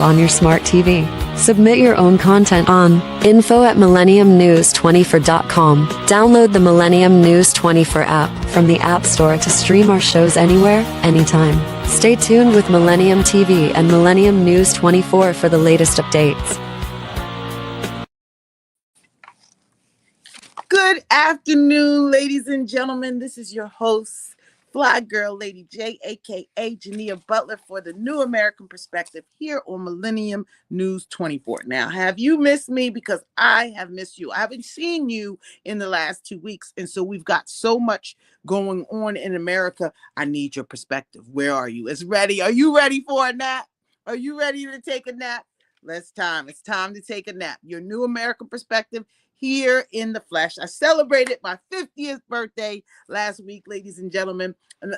on your smart TV. Submit your own content on info@millenniumnews24.com. Download the Millennium News 24 app from the App Store to stream our shows anywhere, anytime. Stay tuned with Millennium TV and Millennium News 24 for the latest updates. Good afternoon, ladies and gentlemen. This is your host, Fly Girl Lady J, aka Jineea Butler, for the New American Perspective here on Millennium News 24. Now, have you missed me? Because I have missed you. I haven't seen you in the last 2 weeks, and so we've got so much going on in America. I need your perspective. Where are you? It's ready. Are you ready for a nap? Are you ready to take a nap? It's time to take a nap. Your New American Perspective here in the flesh. I celebrated my 50th birthday last week, ladies and gentlemen. And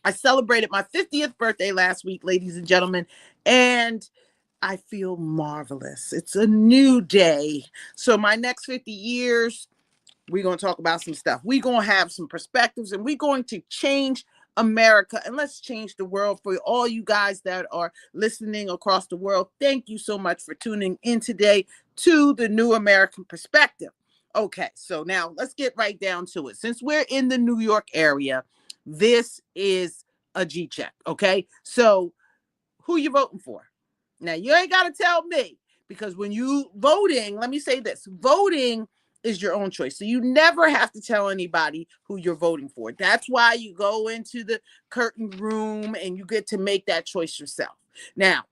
I celebrated my 50th birthday last week, ladies and gentlemen, and I feel marvelous. It's a new day. So my next 50 years, we're going to talk about some stuff. We're going to have some perspectives, and we're going to change America, and let's change the world. For all you guys that are listening across the world, thank you so much for tuning in today to the New American Perspective. Okay, so now let's get right down to it. Since we're in the New York area, this is a G check, okay? So who you voting for? Now, you ain't got to tell me, because when you voting, let me say this, voting is your own choice. So you never have to tell anybody who you're voting for. That's why you go into the curtain room and you get to make that choice yourself. Now,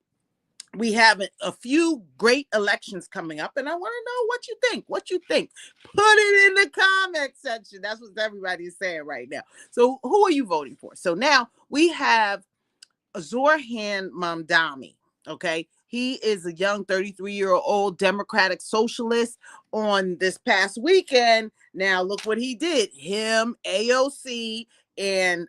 we have a few great elections coming up, and I want to know what you think. What you think? Put it in the comment section. That's what everybody's saying right now. So who are you voting for? So now we have Zoran Mamdani. Okay, he is a young 33-year-old Democratic socialist. On this past weekend, now look what he did. Him, AOC, and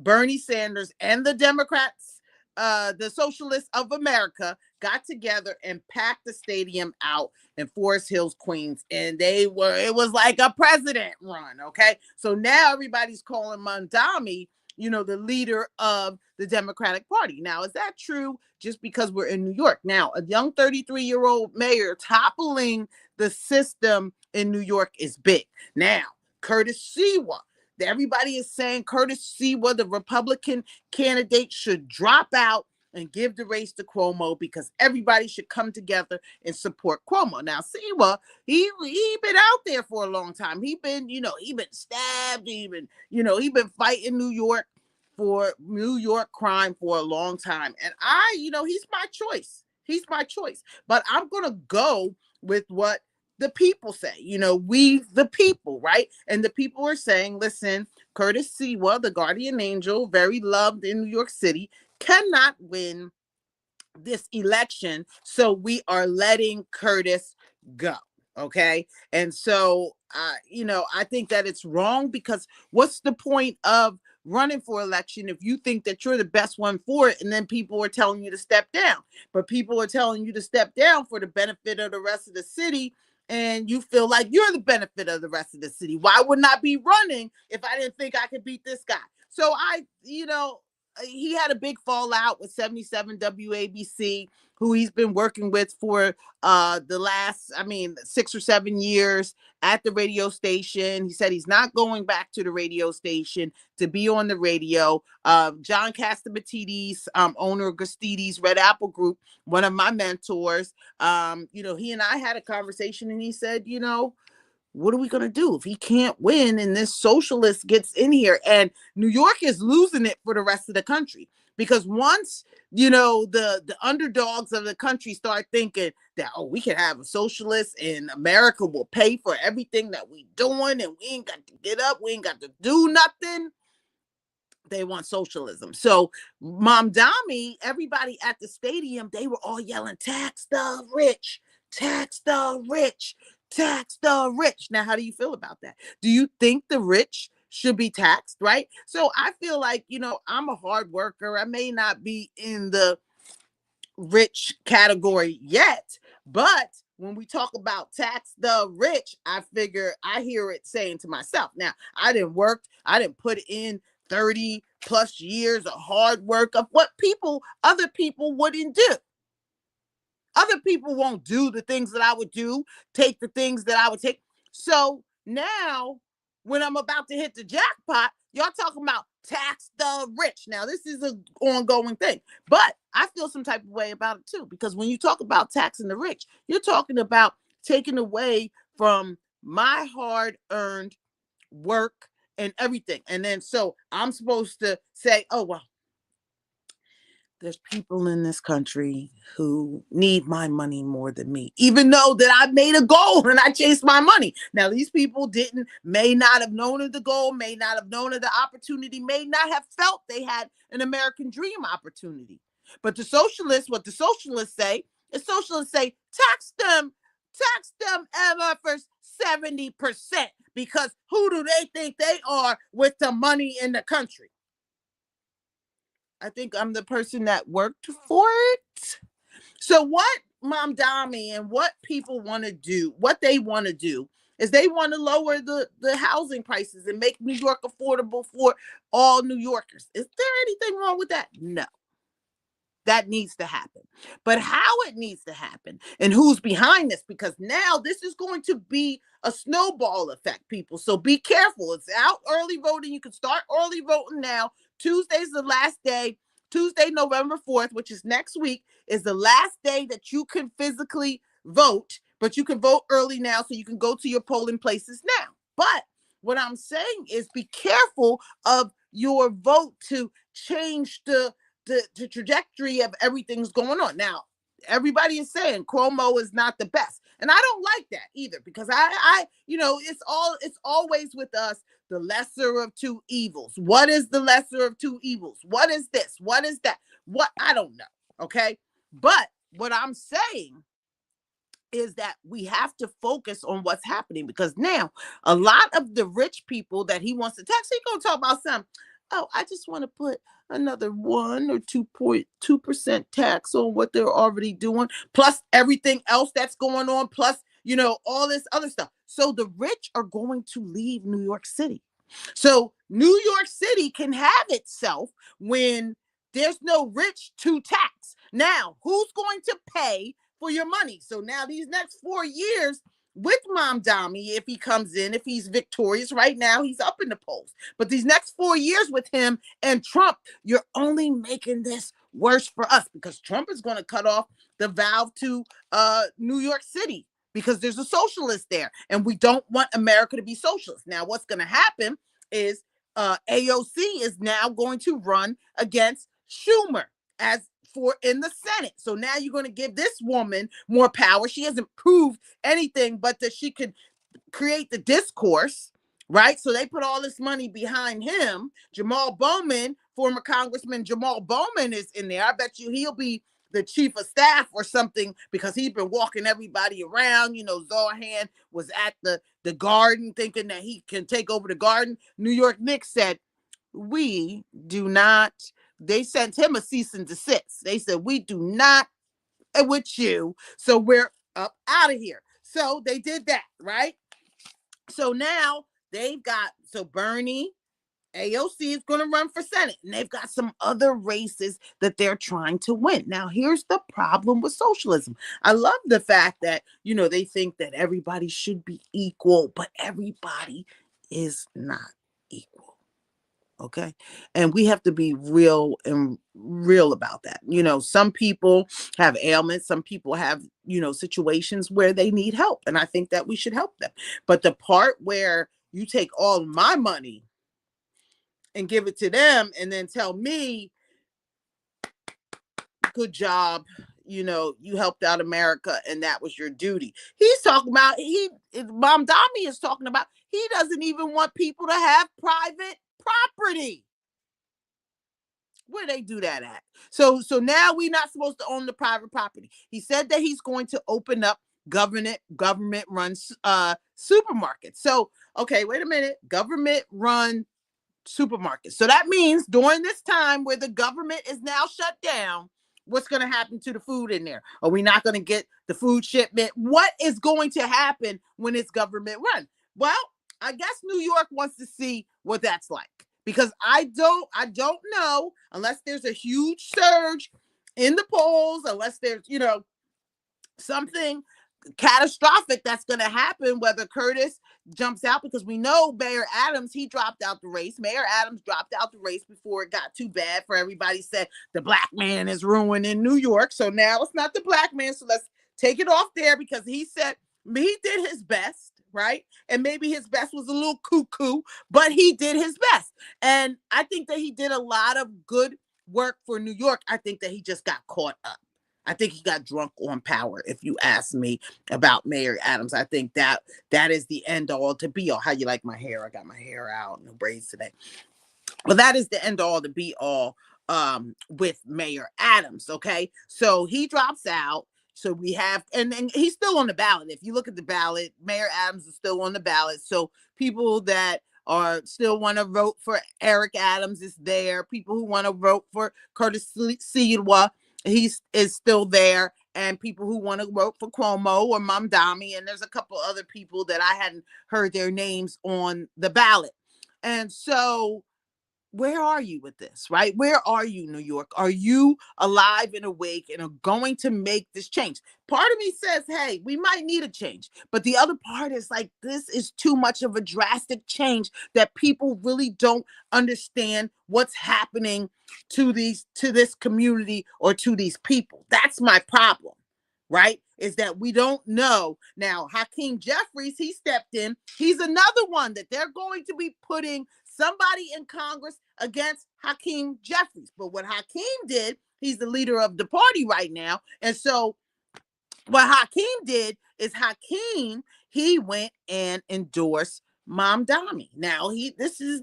Bernie Sanders and the Democrats, the Socialists of America, got together and packed the stadium out in Forest Hills, Queens, and it was like a president run. Okay, so now everybody's calling Mamdani, the leader of the Democratic Party. Now, is that true just because we're in New York? Now, a young 33-year-old mayor toppling the system in New York is big. Now, Curtis Sewa. Everybody is saying Curtis Sewa, the Republican candidate, should drop out and give the race to Cuomo, because everybody should come together and support Cuomo. Now, Sewa, he been out there for a long time. He been stabbed. He been fighting New York crime for a long time. And he's my choice. He's my choice. But I'm going to go with what the people say. We the people, right? And the people are saying, listen, Curtis Sewa, the guardian angel, very loved in New York City, cannot win this election. So we are letting Curtis go. Okay. And so, I think that it's wrong, because what's the point of running for election if you think that you're the best one for it, and then people are telling you to step down? But people are telling you to step down for the benefit of the rest of the city, and you feel like you're the benefit of the rest of the city. Why wouldn't I be running if I didn't think I could beat this guy? So he had a big fallout with 77 WABC, who he's been working with for the last, 6 or 7 years at the radio station. He said he's not going back to the radio station to be on the radio. John Castamatidis, owner of Gastides Red Apple Group, one of my mentors, he and I had a conversation, and he said, what are we going to do if he can't win and this socialist gets in here? And New York is losing it for the rest of the country, because once, the underdogs of the country start thinking that, we can have a socialist and America will pay for everything that we doing, and we ain't got to get up, we ain't got to do nothing. They want socialism. So Mamdani, everybody at the stadium, they were all yelling, tax the rich, tax the rich, tax the rich. Now, how do you feel about that? Do you think the rich should be taxed, right? So I feel like, I'm a hard worker. I may not be in the rich category yet, but when we talk about tax the rich, I hear it saying to myself, now, I didn't put in 30 plus years of hard work of what other people wouldn't do. Other people won't do the things that I would do, take the things that I would take. So now, when I'm about to hit the jackpot, y'all talking about tax the rich. Now, this is an ongoing thing, but I feel some type of way about it too, because when you talk about taxing the rich, you're talking about taking away from my hard-earned work and everything. And then so I'm supposed to say, oh, well, there's people in this country who need my money more than me, even though that I made a goal and I chased my money. Now, these people may not have known of the goal, may not have known of the opportunity, may not have felt they had an American dream opportunity. But what the socialists say tax them ever for 70%, because who do they think they are with the money in the country? I think I'm the person that worked for it. So what Mom Dami and what people want to do, what they want to do is they want to lower the housing prices and make New York affordable for all New Yorkers. Is there anything wrong with that? No. That needs to happen. But how it needs to happen and who's behind this, because now this is going to be a snowball effect, people. So be careful. It's out early voting. You can start early voting now. Tuesday's the last day. Tuesday, November 4th, which is next week, is the last day that you can physically vote, but you can vote early now so you can go to your polling places now. But what I'm saying is be careful of your vote to change the trajectory of everything's going on. Now, everybody is saying Cuomo is not the best. And I don't like that either, because it's always with us, the lesser of two evils. What is the lesser of two evils? What is this? What is that? What? I don't know. Okay. But what I'm saying is that we have to focus on what's happening, because now a lot of the rich people that he wants to tax, he's going to talk about some, oh, I just want to put another 1 or 2.2% tax on what they're already doing, plus everything else that's going on, plus, all this other stuff. So the rich are going to leave New York City. So New York City can have itself when there's no rich to tax. Now, who's going to pay for your money? So now these next 4 years with Mom Dami, if he comes in, if he's victorious, right now he's up in the polls. But these next 4 years with him and Trump, you're only making this worse for us, because Trump is going to cut off the valve to New York City, because there's a socialist there, and we don't want America to be socialist. Now, what's going to happen is AOC is now going to run against Schumer in the Senate. So now you're going to give this woman more power. She hasn't proved anything but that she could create the discourse, right? So they put all this money behind him. Jamal Bowman, former Congressman Jamal Bowman, is in there. I bet you he'll be the chief of staff or something, because he's been walking everybody around. Zohan was at the garden thinking that he can take over the garden. New York Knicks said, we do not. They sent him a cease and desist. They said, we do not with you, so we're up out of here. So they did that, right? So now Bernie, AOC is going to run for Senate, and they've got some other races that they're trying to win. Now, here's the problem with socialism. I love the fact that, they think that everybody should be equal, but everybody is not equal. Okay. And we have to be real about that. Some people have ailments. Some people have, situations where they need help. And I think that we should help them. But the part where you take all my money and give it to them and then tell me, good job, you helped out America and that was your duty. He's talking about, Mom Dami is talking about, he doesn't even want people to have private property. Where they do that at? So now we're not supposed to own the private property. He said that he's going to open up government run supermarkets. So, okay, wait a minute. Government run supermarkets. So that means during this time where the government is now shut down, What's going to happen to the food in there? Are we not going to get the food shipment? What is going to happen when it's government run? Well, I guess New York wants to see what that's like, because I don't know, unless there's a huge surge in the polls, unless there's, something catastrophic that's going to happen, whether Curtis jumps out, because we know Mayor Adams, he dropped out the race. Mayor Adams dropped out the race before it got too bad for everybody. Said the black man is ruining New York. So now it's not the black man. So let's take it off there, because he said he did his best, right? And maybe his best was a little cuckoo, but he did his best. And I think that he did a lot of good work for New York. I think that he just got caught up. I think he got drunk on power, if you ask me about Mayor Adams. I think that is the end all to be all. How you like my hair? I got my hair out, no braids today. Well, that is the end all to be all with Mayor Adams, okay? So he drops out. So we have, and he's still on the ballot. If you look at the ballot, Mayor Adams is still on the ballot. So people that are still want to vote for Eric Adams is there. People who want to vote for Curtis Sewa, he is still there, and people who want to vote for Cuomo or Mamdani, and there's a couple other people that I hadn't heard their names on the ballot. And so where are you with this, right? Where are you, New York? Are you alive and awake and are going to make this change? Part of me says, hey, we might need a change. But the other part is like, this is too much of a drastic change that people really don't understand what's happening to this community or to these people. That's my problem, right? Is that we don't know. Now, Hakeem Jeffries, he stepped in. He's another one that they're going to be putting somebody in Congress against Hakeem Jeffries. But what Hakeem did, he's the leader of the party right now. And so what Hakeem did is he went and endorsed Mamdani. Now this is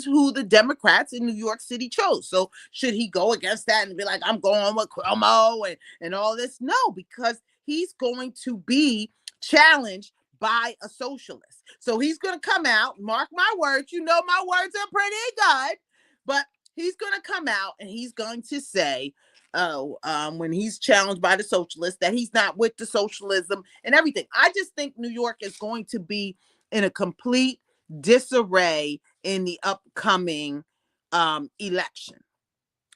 who the Democrats in New York City chose. So should he go against that and be like, I'm going with Cuomo and all this? No, because he's going to be challenged by a socialist. So he's going to come out, mark my words, my words are pretty good, but he's going to come out and he's going to say, when he's challenged by the socialists, that he's not with the socialism and everything. I just think New York is going to be in a complete disarray in the upcoming election.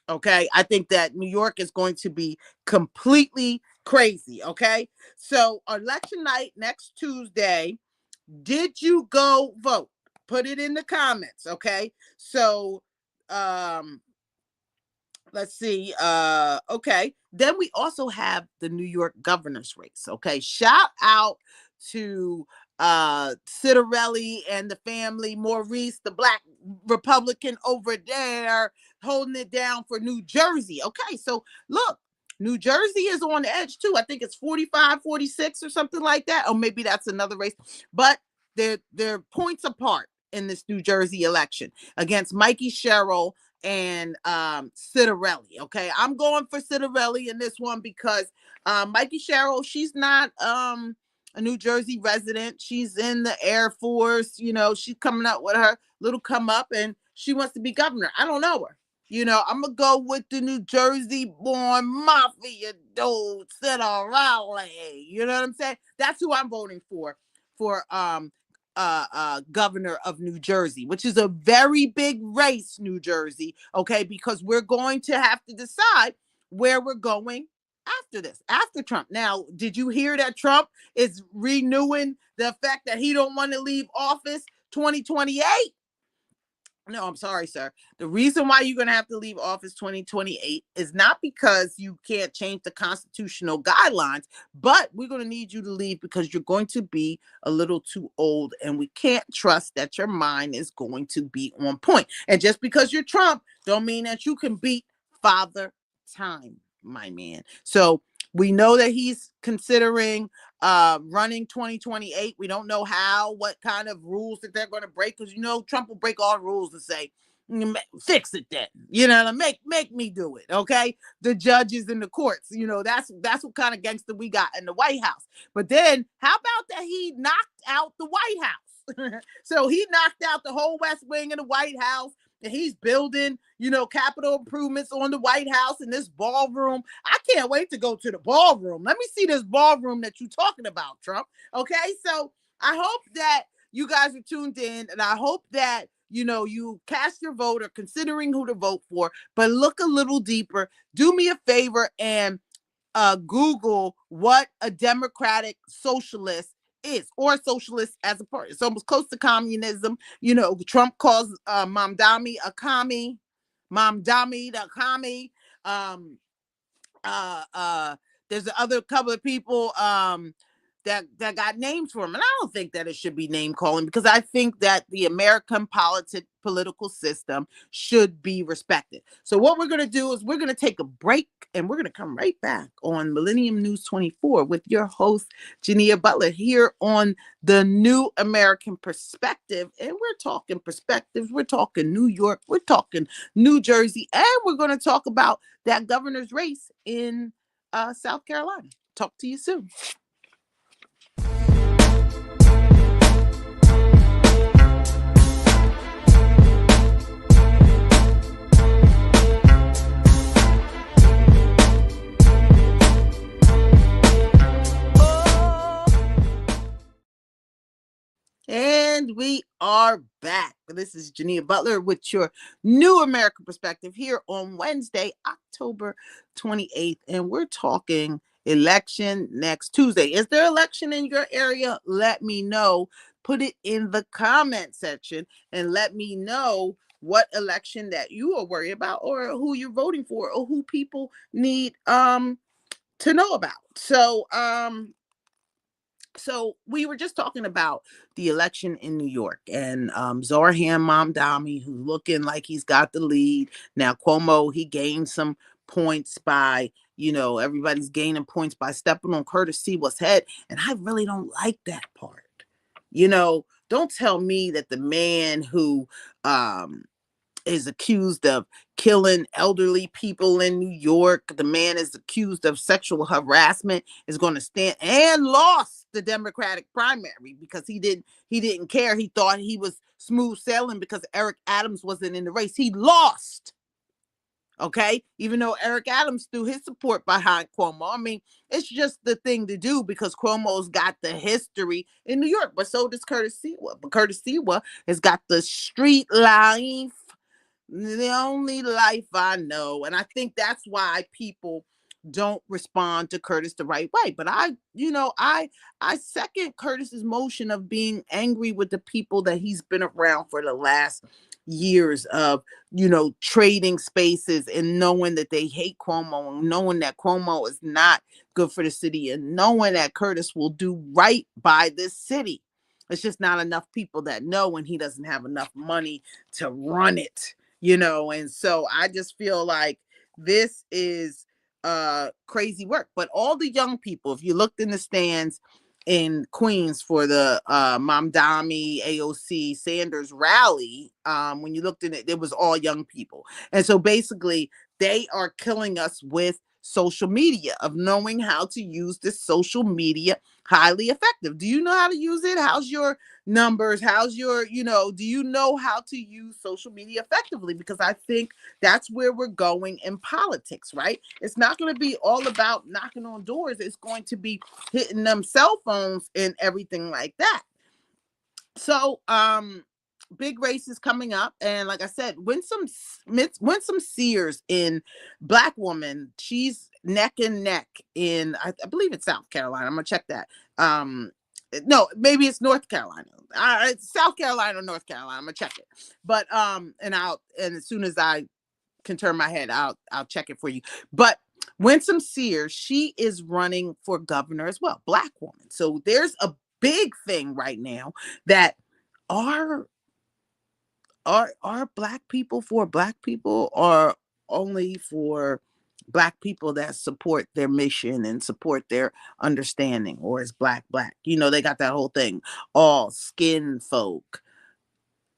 Okay, I think that New York is going to be completely crazy. Okay, so election night next Tuesday. Did you go vote? Put it in the comments. Okay, so let's see. Okay, then we also have the New York governor's race. Okay, shout out to Citarelli and the family, Maurice, the black Republican over there, holding it down for New Jersey. Okay, so look, New Jersey is on the edge too. I think it's 45-46 or something like that. Or maybe that's another race, but they're points apart in this New Jersey election against Mikey Sherrill and Citarelli. Okay, I'm going for Citarelli in this one because Mikey Sherrill, she's not a New Jersey resident. She's in the Air Force. She's coming up with her little come up and she wants to be governor. I don't know her. I'm going to go with the New Jersey born mafia dude, Citarelli. You know what I'm saying? That's who I'm voting for governor of New Jersey, which is a very big race, New Jersey. Okay, because we're going to have to decide where we're going after this, after Trump. Now, did you hear that Trump is renewing the fact that he don't want to leave office 2028? No, I'm sorry, sir. The reason why you're going to have to leave office 2028 is not because you can't change the constitutional guidelines, but we're going to need you to leave because you're going to be a little too old and we can't trust that your mind is going to be on point. And just because you're Trump don't mean that you can beat Father Time, my man. So we know that he's considering running 2028. We don't know what kind of rules that they're going to break, because Trump will break all rules and say, fix it then, make me do it. Okay, the judges and the courts, that's what kind of gangster we got in the White House. But then how about that he knocked out the White House? So he knocked out the whole West Wing of the White House, and he's building, capital improvements on the White House and this ballroom. I can't wait to go to the ballroom. Let me see this ballroom that you're talking about, Trump. Okay, so I hope that you guys are tuned in, and I hope that you cast your vote or considering who to vote for, but look a little deeper. Do me a favor and Google what a democratic socialist is, or socialist as a party. It's almost close to communism. Trump calls Mamdani a commie, Mamdani the commie. Um, there's other couple of people that got names for him, and I don't think that it should be name calling, because I think that the American political system should be respected. So what we're going to do is we're going to take a break, and we're going to come right back on Millennium News 24 with your host Jineea Butler here on the New American Perspective. And we're talking perspectives, we're talking New York, we're talking New Jersey, and we're going to talk about that governor's race in South Carolina. Talk to you soon. And we are back. This is Jineea Butler with your New American Perspective here on Wednesday, October 28th. And we're talking election next Tuesday. Is there election in your area? Let me know. Put it in the comment section and let me know what election that you are worried about, or who you're voting for, or who people need to know about. So we were just talking about the election in New York, and Zohran Mamdani, who's looking like he's got the lead. Now Cuomo, he gained some points by, everybody's gaining points by stepping on Curtis Sewell's head. And I really don't like that part. Don't tell me that the man who is accused of killing elderly people in New York, the man is accused of sexual harassment, is going to stand, and lost the Democratic primary because he didn't care. He thought he was smooth sailing because Eric Adams wasn't in the race. He lost. Okay, even though Eric Adams threw his support behind Cuomo. I mean, it's just the thing to do because Cuomo's got the history in New York, but so does Curtis Sewell. But Curtis Sewell has got the street life, the only life I know. And I think that's why people don't respond to Curtis the right way. But I second Curtis's motion of being angry with the people that he's been around for the last years of, trading spaces and knowing that they hate Cuomo, and knowing that Cuomo is not good for the city, and knowing that Curtis will do right by this city. It's just not enough people that know, and he doesn't have enough money to run it. And so I just feel like this is crazy work. But all the young people, if you looked in the stands in Queens for the Mamdani AOC Sanders rally, when you looked in it was all young people. And so basically they are killing us with social media, of knowing how to use this social media highly effective. Do you know how to use it? How's your numbers? How's your, do you know how to use social media effectively? Because I think that's where we're going in politics, right? It's not going to be all about knocking on doors. It's going to be hitting them cell phones and everything like that. So, big races coming up, and like I said, Winsome Sears in Black Woman, she's neck and neck in I believe it's South Carolina. I'm gonna check that. No, maybe it's North Carolina. It's South Carolina or North Carolina. I'm gonna check it. But and as soon as I can turn my head, I'll check it for you. But Winsome Sears, she is running for governor as well, Black woman. So there's a big thing right now that are Black people for Black people, or only for Black people that support their mission and support their understanding, or is Black? They got that whole thing. All skin folk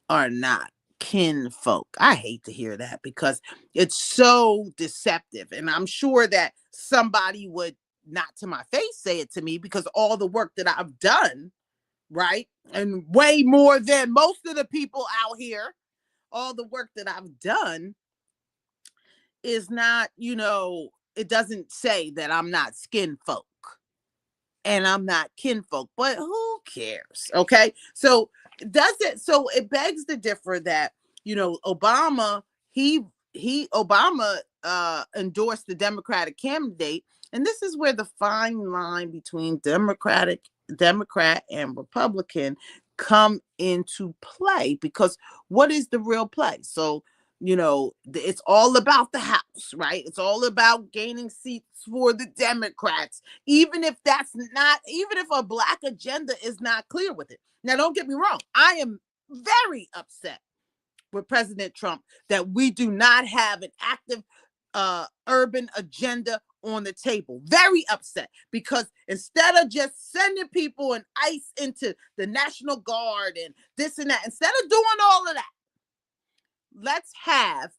are not kin folk. I hate to hear that because it's so deceptive. And I'm sure that somebody would not to my face say it to me, because all the work that I've done, right? And way more than most of the people out here, all the work that I've done is not, it doesn't say that I'm not skin folk and I'm not kinfolk, but who cares? Okay. So it begs to differ that, Obama, Obama endorsed the Democratic candidate. And this is where the fine line between Democrat and Republican come into play, because what is the real play? So, it's all about the House, right? It's all about gaining seats for the Democrats, even if a Black agenda is not clear with it. Now, don't get me wrong. I am very upset with President Trump that we do not have an active urban agenda on the table. Very upset, because instead of just sending people and ICE into the National Guard and this and that, instead of doing all of that, let's have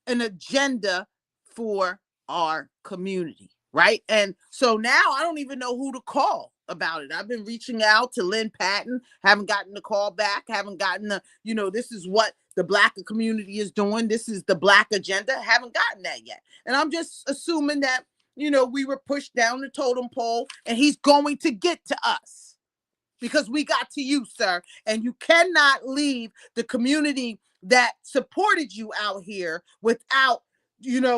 an agenda for our community, right? And so now I don't even know who to call about it. I've been reaching out to Lynn Patton, haven't gotten the call back, haven't gotten this is what the Black community is doing. This is the Black agenda. Haven't gotten that yet. And I'm just assuming that, we were pushed down the totem pole and he's going to get to us because we got to you, sir. And you cannot leave the community that supported you out here without,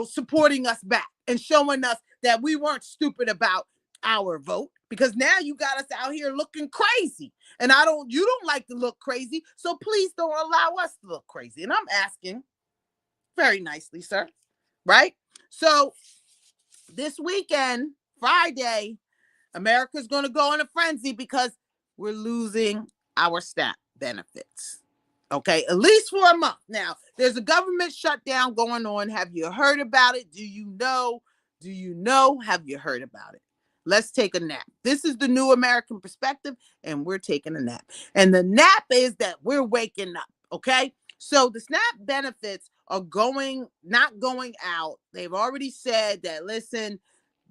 supporting us back and showing us that we weren't stupid about our vote, because now you got us out here looking crazy. And you don't like to look crazy. So please don't allow us to look crazy. And I'm asking very nicely, sir. Right? So this weekend, Friday, America's going to go in a frenzy because we're losing our SNAP benefits. Okay, at least for a month. Now, there's a government shutdown going on. Have you heard about it? Do you know? Have you heard about it? Let's take a nap. This is the new American perspective, and we're taking a nap. And the nap is that we're waking up, okay? So the SNAP benefits are not going out. They've already said that, listen,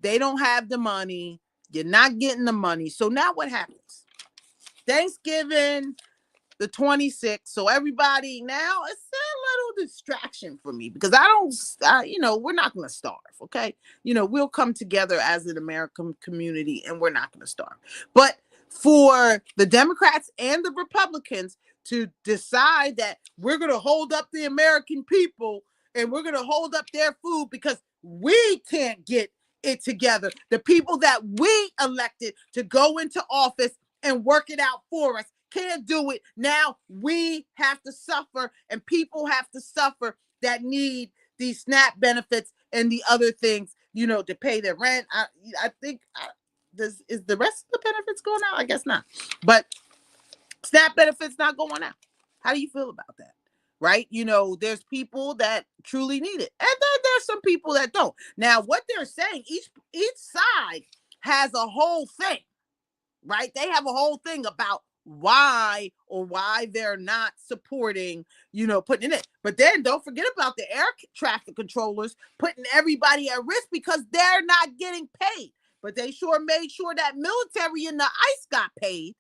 they don't have the money. You're not getting the money. So now what happens? Thanksgiving, the 26th. So everybody, now it's a little distraction for me, because we're not going to starve. Okay. We'll come together as an American community and we're not going to starve. But for the Democrats and the Republicans to decide that we're going to hold up the American people and we're going to hold up their food because we can't get it together. The people that we elected to go into office and work it out for us can't do it. Now we have to suffer, and people have to suffer that need these SNAP benefits and the other things, to pay their rent. I think is the rest of the benefits going out? I guess not. But SNAP benefits not going out. How do you feel about that? Right? There's people that truly need it, and then there's some people that don't. Now, what they're saying, each side has a whole thing, right? They have a whole thing about why they're not supporting, putting it in. But then don't forget about the air traffic controllers putting everybody at risk because they're not getting paid. But they sure made sure that military and the ICE got paid.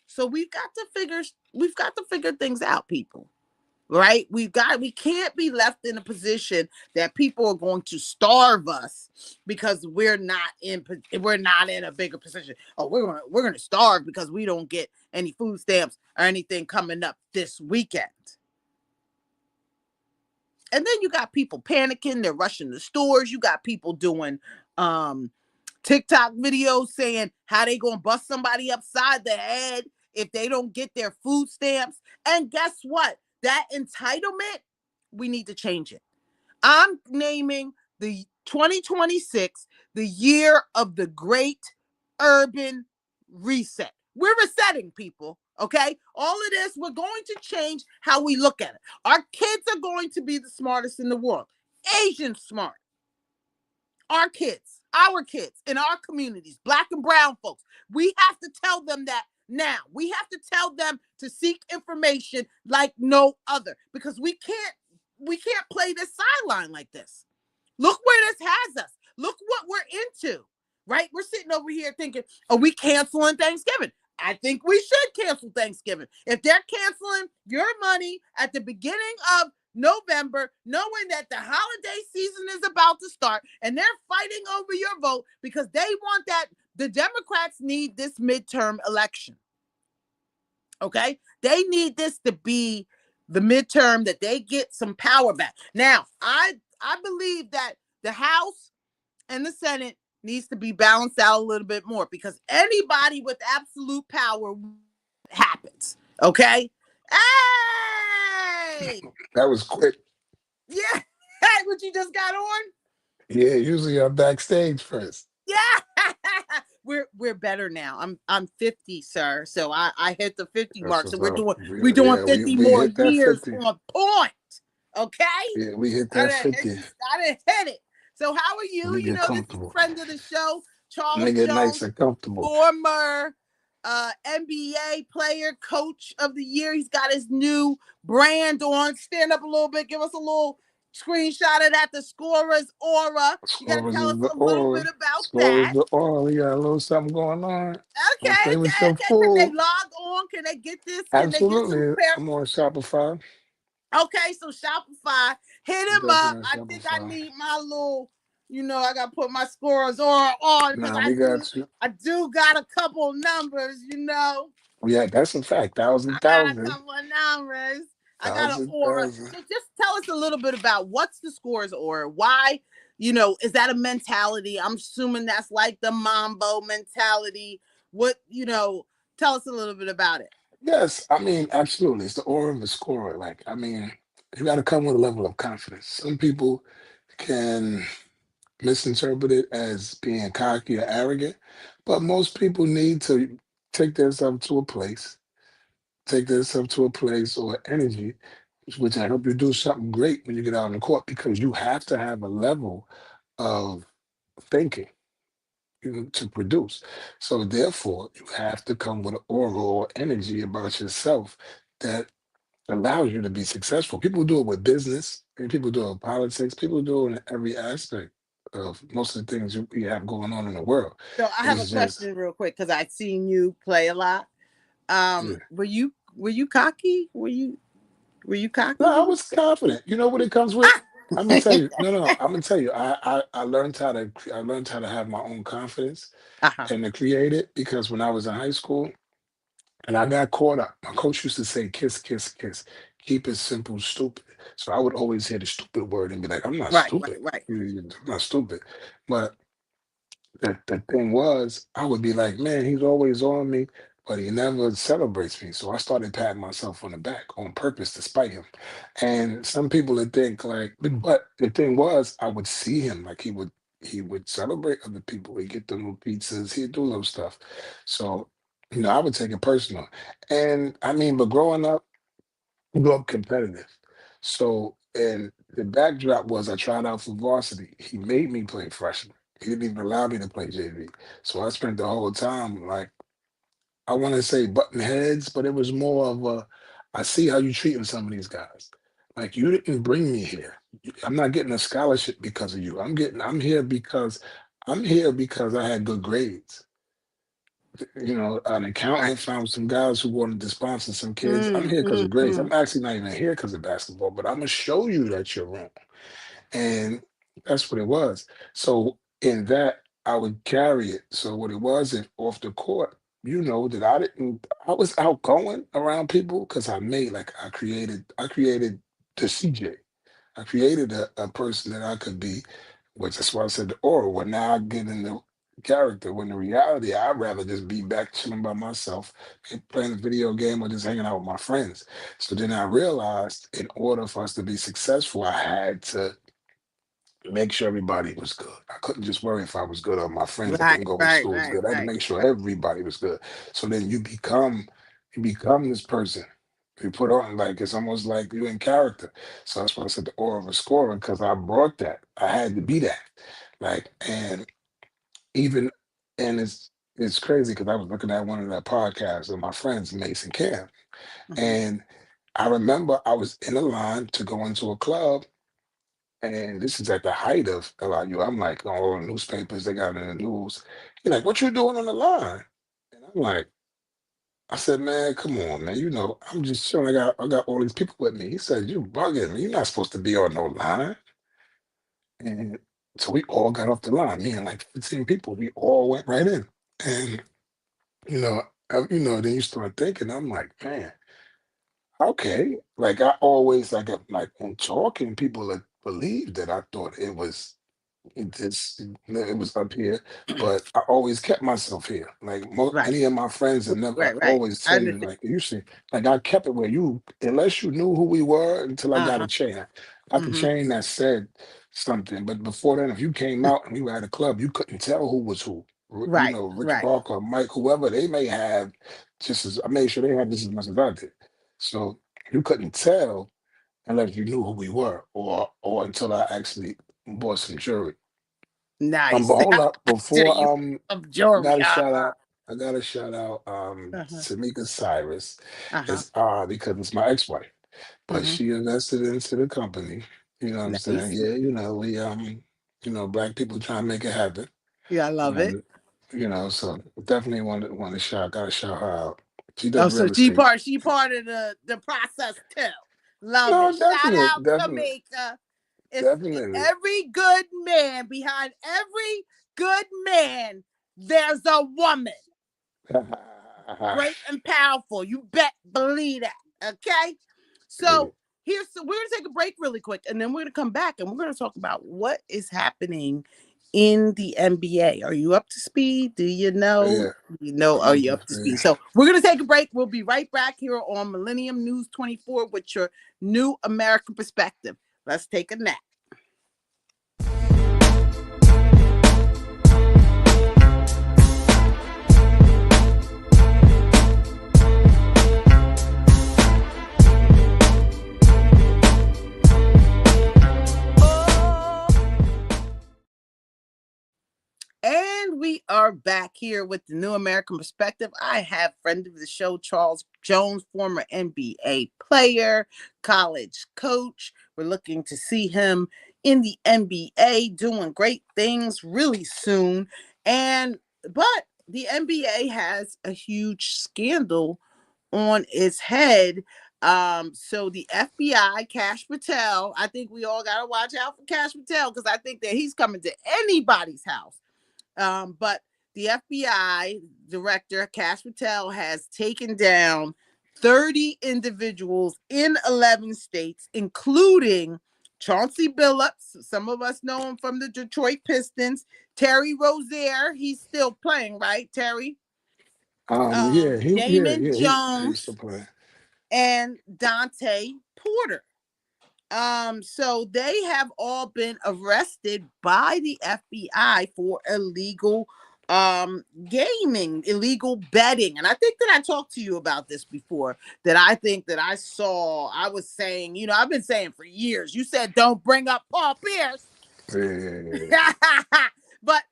So we've got to figure things out, people. Right? We can't be left in a position that people are going to starve us because we're not in a bigger position. Oh, we're going to starve because we don't get any food stamps or anything coming up this weekend. And then you got people panicking, they're rushing the stores. You got people doing TikTok videos saying how they going to bust somebody upside the head if they don't get their food stamps. And guess what? That entitlement, we need to change it. I'm naming the 2026 the year of the Great Urban Reset. We're resetting, people, okay? All of this, we're going to change how we look at it. Our kids are going to be the smartest in the world. Asian smart. Our kids in our communities, Black and brown folks, we have to tell them that now. We have to tell them to seek information like no other, because we can't play this sideline like this. Look where this has us. Look what we're into, right? We're sitting over here thinking, are we canceling Thanksgiving? I think we should cancel Thanksgiving. If they're canceling your money at the beginning of November, knowing that the holiday season is about to start and they're fighting over your vote because they want that, the Democrats need this midterm election. Okay? They need this to be the midterm that they get some power back. Now, I believe that the House and the Senate needs to be balanced out a little bit more because anybody with absolute power happens. Okay? Hey! That was quick. Yeah. Hey, what you just got on? Yeah, usually I'm backstage first. Yeah. We're better now. I'm 50, sir. So I hit the 50 That's mark. So what's we're up. doing We, we're doing yeah, 50 we more hit that years 50. on point. Okay? Yeah, we hit I that didn't hit 50. I didn't hit it. So how are Let you? me You get know, this is comfortable. friend of the show, Let me Charles get nice Jones, and comfortable. former NBA player, coach of the year. He's got his new brand on. Stand up a little bit. Give us a little screenshot of that. The scorer's aura. You got to Scorers tell us is the a little bit oil. about Scorers that. the oil. We got a little something going on. Don't Okay, play with okay, your okay. Can they food. log on? Can they get this? Can they get some Absolutely. pair? I'm on Shopify. Okay, so Shopify, hit him up. Definitely on I think I Shopify. need my little, I gotta put my scores on because Nah, I we do got you. I do got a couple numbers. Yeah, that's a fact. I Thousand, got a thousand, couple of numbers. I got an thousand, aura. thousand. So just tell us a little bit about what's the scores aura. Why, is that a mentality? I'm assuming that's like the Mambo mentality. What, tell us a little bit about it. Yes, I mean, absolutely. It's the aura of a scorer. Like, I mean, you got to come with a level of confidence. Some people can misinterpret it as being cocky or arrogant, but most people need to take themselves to a place, take themselves to a place or energy which will help you do something great when you get out on the court because you have to have a level of thinking to produce. So therefore, you have to come with an aura or energy about yourself that allows you to be successful. People do it with business, and people do it with politics, people do it in every aspect of most of the things we have going on in the world. So I have a It's just, question real quick because I've seen you play a lot. yeah. Were you cocky? Were you No, I cocky? was confident. You know what it comes with? I'm gonna tell you. No, no, no. I'm gonna tell you. I learned how to have my own confidence Uh-huh. and to create it because when I was in high school and I got caught up, my coach used to say, "Kiss, kiss, kiss. Keep it simple, stupid." So I would always hear the stupid word and be like, "I'm not Right, stupid. right, right. I'm not stupid." But the thing was, I would be like, man, he's always on me, but he never celebrates me. So I started patting myself on the back on purpose to spite him. And some people would think like, but the thing was, I would see him like he would celebrate other people. He'd get the little pizzas, he'd do little stuff. So, I would take it personal. And I mean, but growing up, I grew up competitive. So, and the backdrop was I tried out for varsity. He made me play freshman. He didn't even allow me to play JV. So I spent the whole time like I want to say button heads, but it was more of a I see how you treating some of these guys. Like you didn't bring me here. I'm not getting a scholarship because of you. I'm here because I had good grades. An Right. accountant found some guys who wanted to sponsor some kids. I'm Mm, here because mm, of grades. mm. I'm actually not even here because of basketball, but I'm gonna show you that you're wrong. And that's what it was. So in that, I would carry it. So what it was off the court, that I was outgoing around people because I created the CJ. I created a person that I could be, which that's why I said the aura. When now I get in the character, when the reality, I'd rather just be back chilling by myself, playing a video game or just hanging out with my friends. So then I realized in order for us to be successful, I had to make sure everybody was good. I couldn't just worry if I was good or my friends that Right, didn't go to right, school was right, good. I had to right. make sure everybody was good. So then you become this person. You put on like it's almost like you in character. So that's why I said the aura of a scorer because I brought that. I had to be that. Like even and it's crazy because I was looking at one of the podcasts of my friends, Mason Cam, Mhm. and I remember I was in a line to go into a club and this is at the height of LIU. I'm like, oh, newspapers, they got it in the news. He's like, what you doing on the line? And I'm like, I said, man, come on, man. You know, I'm just chilling. I got all these people with me. He said, you bugging me. You're not supposed to be on no line. And so we all got off the line. Me and like 15 people. We all went right in. And you know, then you start thinking. I'm like, man, okay. Like I always like in talking, people that believed that I thought it was up here, but I always kept myself here. Like Right. any of my friends and them, I Right. Right. always I tell you, understand. like you see, like I kept it where unless you knew who we were until I got a Uh-huh. chain. I got the Mm-hmm. chain that said something, but before then, if you came out and we were at a club, you couldn't tell who was who. You Right. know, Rich Right. Parker, Mike, whoever they may have, I made sure they had just as much as I did. So you couldn't tell unless you knew who we were, or until I actually bought some jewelry. Nice. But hold up, Consider before you of I jewelry. got a shout Uh-huh. out. I got to shout out Uh-huh. Tamika Cyrus Uh-huh. is because it's my ex-wife, but Mm-hmm. she invested into the company. You know what I'm saying? Nice. Yeah, we black people trying to make it happen. Yeah, I love it. And so definitely want to got to shout her out. She Oh, does so real estate. she part of the process too. Love it. No, Shout definitely, out definitely, Tamika. It's definitely. every good man behind every good man. There's a woman, great and powerful. You bet believe that. Okay. Yeah. So we're gonna take a break really quick, and then we're gonna come back and we're gonna talk about what is happening in the NBA. Are you up to speed? Do you know? Yeah, You know, I'm are up you to up to speed. speed? So we're gonna take a break. We'll be right back here on Millennium News 24 with your new American perspective. Let's take a nap. And we are back here with the New American Perspective. I have friend of the show, Charles Jones, former NBA player, college coach. We're looking to see him in the NBA doing great things really soon. But the NBA has a huge scandal on its head. So the FBI, Cash Patel, I think we all gotta watch out for Cash Patel because I think that he's coming to anybody's house. But the FBI director, Cash Patel, has taken down 30 individuals in 11 states, including Chauncey Billups. Some of us know him from the Detroit Pistons. Terry Rozier, he's still playing, right, Terry? Yeah, Damon he used to Jones play. and Dante Porter. So they have all been arrested by the FBI for illegal gaming, illegal betting. And I think that I talked to you about this before. That I think that I was saying, I've been saying for years. You said don't bring up Paul Pierce. Yeah, yeah, yeah. But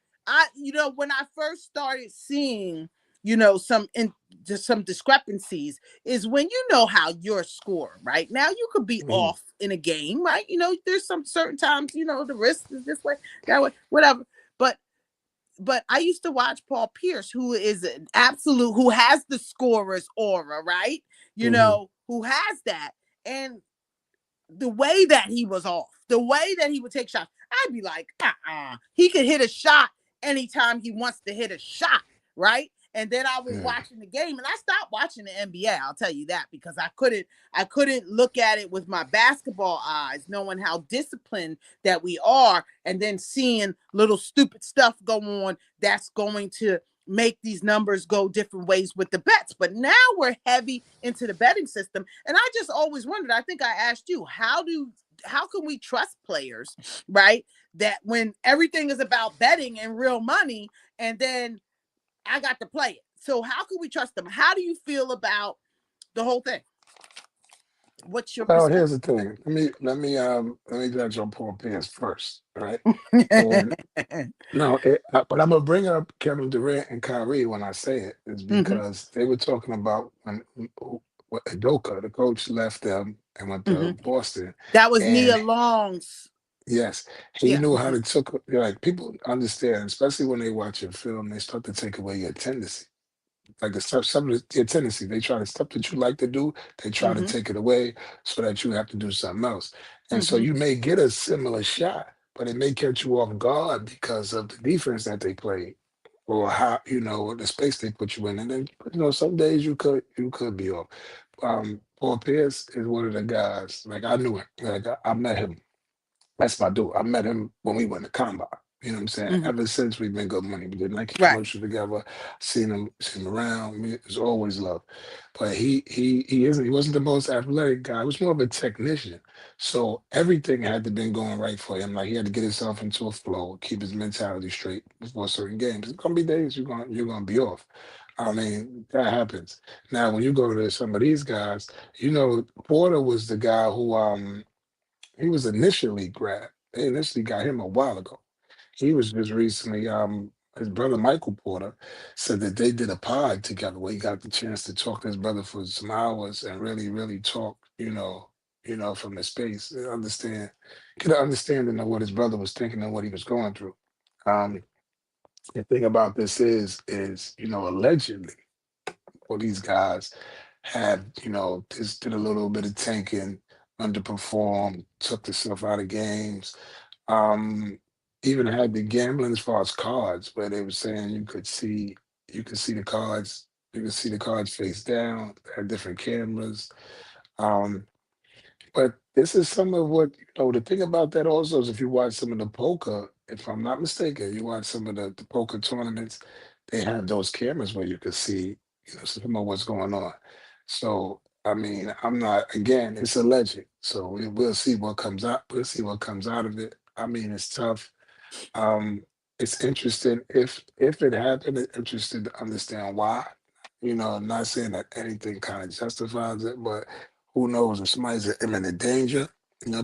when I first started seeing, just some discrepancies is when you know how you're scoring, right? Now you could be Mhm. off in a game, right? There's some certain times, the risk is this way, that way, whatever. But I used to watch Paul Pierce, who is an absolute, who has the scorer's aura, right? Mhm. Who has that. And the way that he was off, the way that he would take shots, I'd be like, he could hit a shot anytime he wants to hit a shot, right? And then I was Yeah. watching the game, and I stopped watching the NBA. I'll tell you that because I couldn't look at it with my basketball eyes, knowing how disciplined that we are, and then seeing little stupid stuff go on that's going to make these numbers go different ways with the bets. But now we're heavy into the betting system. And I just always wondered, I think I asked you, how can we trust players, right? That when everything is about betting and real money, and then I got to play it. So how can we trust them? How do you feel about the whole thing? What's your Well, here's perspective? the thing. Let me judge on Paul Pierce first, right? And no, but I'm gonna bring up Kevin Durant and Kyrie when I say it, is Hmm. because they were talking about when Udoka, the coach, left them and went to Hmm. Boston, That was and Nia Long's. yes, he Yeah. knew how to took like people understand, especially when they watch your film, they start to take away your tendency. like the stuff, some of your tendency. They try the stuff that you like to do, they try to Mm-hmm. take it away so that you have to do something else. And so Mm-hmm. you may get a similar shot, but it may catch you off guard because of the defense that they played or how, the space they put you in. And then, some days you could be off. Paul Pierce is one of the guys, like I knew him. Like I met him. That's my dude. I met him when we went to Combine. You know what I'm saying? Mm-hmm. Ever since we've been good money. We did Nike Right. commercial together. Seen him around. It's always love. But he wasn't the most athletic guy. He was more of a technician. So everything had to been going right for him. Like he had to get himself into a flow, keep his mentality straight before certain games. There's gonna be days you're gonna be off. I mean, that happens. Now when you go to some of these guys, Porter was the guy who he was initially grabbed. They initially got him a while ago. He was just recently, his brother Michael Porter said that they did a pod together where he got the chance to talk to his brother for some hours and really, really talk, from the space, and get an understanding of what his brother was thinking and what he was going through. Um, the thing about this is, allegedly, all these guys had, just did a little bit of tanking, underperformed, took themselves out of games, um, even had the gambling as far as cards, where they were saying you could see the cards face down, had different cameras. Um, but this is some of what, the thing about that also is if you watch some of the poker, if I'm not mistaken, you watch some of the poker tournaments, they have those cameras where you could see, some of what's going on. So, I mean, I'm not, again, it's alleged. So we'll see what comes out. We'll see what comes out of it. I mean, it's tough. Um, it's interesting if it happened, it's interesting to understand why. I'm not saying that anything kind of justifies it, but who knows if somebody's in imminent danger.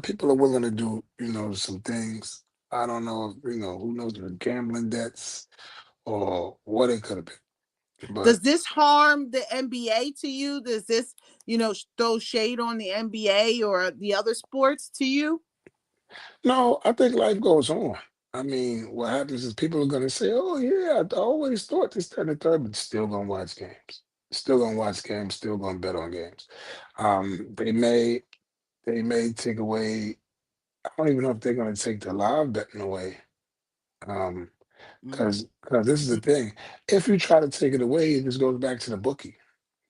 People are willing to do, some things. I don't know if, who knows the gambling debts or what it could have been. But Does this harm the NBA to you? Does this, throw shade on the NBA or the other sports to you? no, I think life goes on. I mean, what happens is people are gonna say, "Oh yeah, I always thought this, that, and the third," but still gonna watch games. Still gonna watch games. Still gonna bet on games. They may take away. I don't even know if they're gonna take the live betting away. Um, Mm-hmm. because this is the thing. If you try to take it away, it just goes back to the bookie.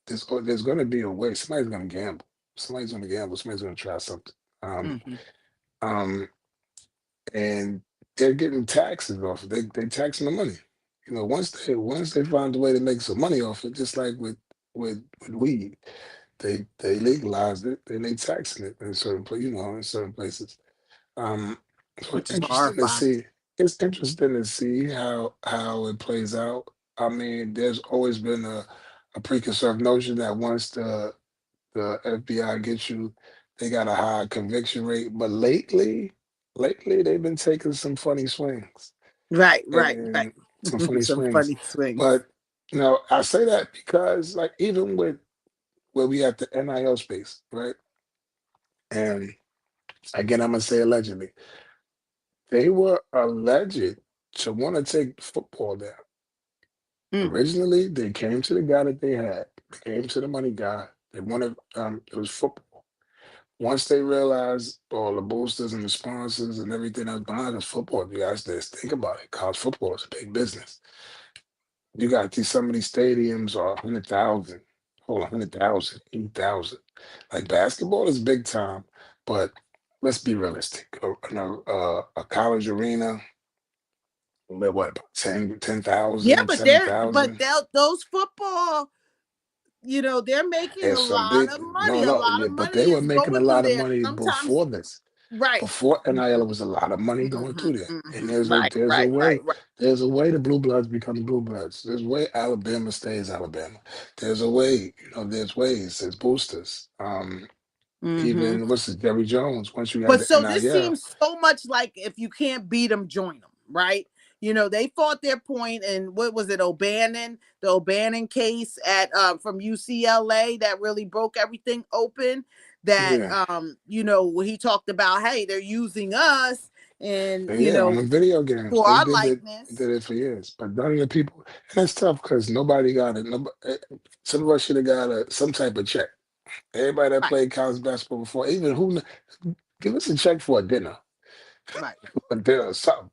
There's gonna be a way. Somebody's gonna gamble. Somebody's gonna gamble. Somebody's gonna try something. Um, Mm-hmm. um, and they're getting taxes off it. They taxing the money. Once they find a way to make some money off it, just like with weed, they legalized it and they taxing it in certain places. Um, so Which is horrifying. it's interesting to see how it plays out. I mean, there's always been a preconceived notion that once the FBI gets you, they got a high conviction rate. But lately they've been taking some funny swings Right, right, right. and some funny Some swings. funny swings. But I say that because like even with where we at the NIL space, right? And again, I'm gonna say allegedly, they were alleged to want to take football down. Mm. Originally, they came to the guy that they had, they came to the money guy. They wanted it was football. Once they realize all the boosters and the sponsors and everything else behind us, football, you guys just think about it. College football is a big business. You got some of these stadiums are 100,000, hold on, 100,000, 80,000. Like basketball is big time, but let's be realistic. A college arena, what, about Yeah, 10,000, but seven thousand. those football, they're making a There's some lot big, of money. no, A no, lot yeah, of but money they were is making a going through lot of there. money Sometimes, before this. right. Before NIL, Mm-hmm, it was a lot of money going mm-hmm, through there. And mm-hmm. there's a Right, there's a right, right, way right. there's a way the blue bloods become blue bloods. There's a way Alabama stays Alabama. There's a way, there's ways, there's boosters. Mm-hmm. Even what's it, Jerry Jones, once you had But the so this NIL, seems so much like if you can't beat them, join them, right? They fought their point, and what was it, the O'Bannon case at from UCLA that really broke everything open. That yeah, he talked about, hey, they're using us, and Yeah, on the video games, for they our did it. likeness. Did it for years, but none of the people, and it's tough because nobody got it. Nobody, some of us should have got some type of check. Everybody that Right, played college basketball before, even give us a check for a dinner, right. a dinner or something.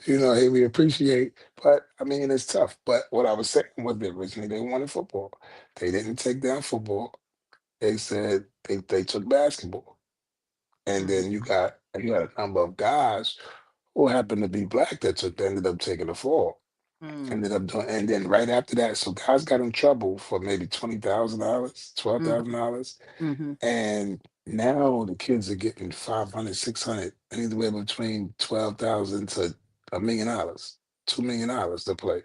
Hey, we appreciate. But I mean, it's tough. But what I was saying was that originally they wanted football. They didn't take down football. They said they took basketball, and Hmm. then you got a number of guys who happened to be black that ended up taking the fall. Mm, Ended up doing, and then right after that, so guys got in trouble for maybe $20,000, twelve hmm, thousand dollars, hmm. and now the kids are getting 500, 600, anywhere between 12,000 to $1 million, $2 million to play.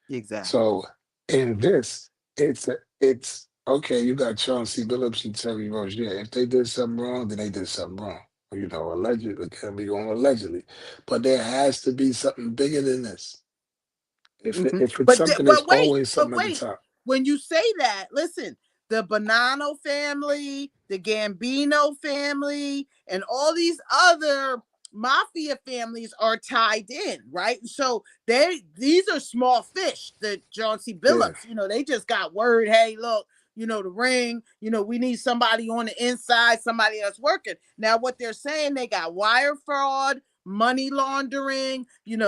Exactly. So in this, it's okay. You got Chauncey Billups and Terry Rozier. If they did something wrong, then they did something wrong. Allegedly, it can be going allegedly, but there has to be something bigger than this. Hmm. If it's But something, there's but wait, always but something at the wait. top. When you say that, listen, the Bonanno family, the Gambino family, and all these other mafia families are tied in, right? So these are small fish. The John C. Yeah. Billups, they just got word. Hey, look, the ring. We need somebody on the inside, somebody that's working. Now, what they're saying, they got wire fraud, money laundering.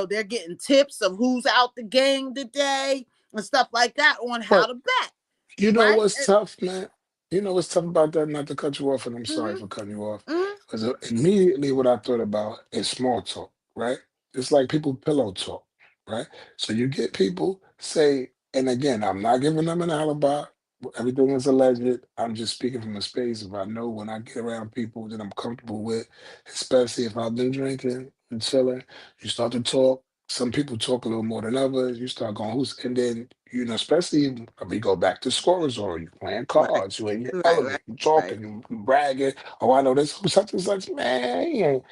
They're getting tips of who's out the game today and stuff like that on how But to bet, you know right? what's tough, man? You know what's tough about that? Not to cut you off, and I'm sorry Mm-hmm, for cutting you off. mm-hmm, Because immediately what I thought about is small talk, right? It's like people pillow talk, right? So you get people say, and again, I'm not giving them an alibi. Everything is alleged. I'm just speaking from a space. If I know when I get around people that I'm comfortable with, especially if I've been drinking and chilling, you start to talk. Some people talk a little more than others. You start going, and then, especially we go back to scorers or you playing right, cards, you in your right, right, element, you right. talking, you bragging. Oh, I know this such and such, man. He ain't.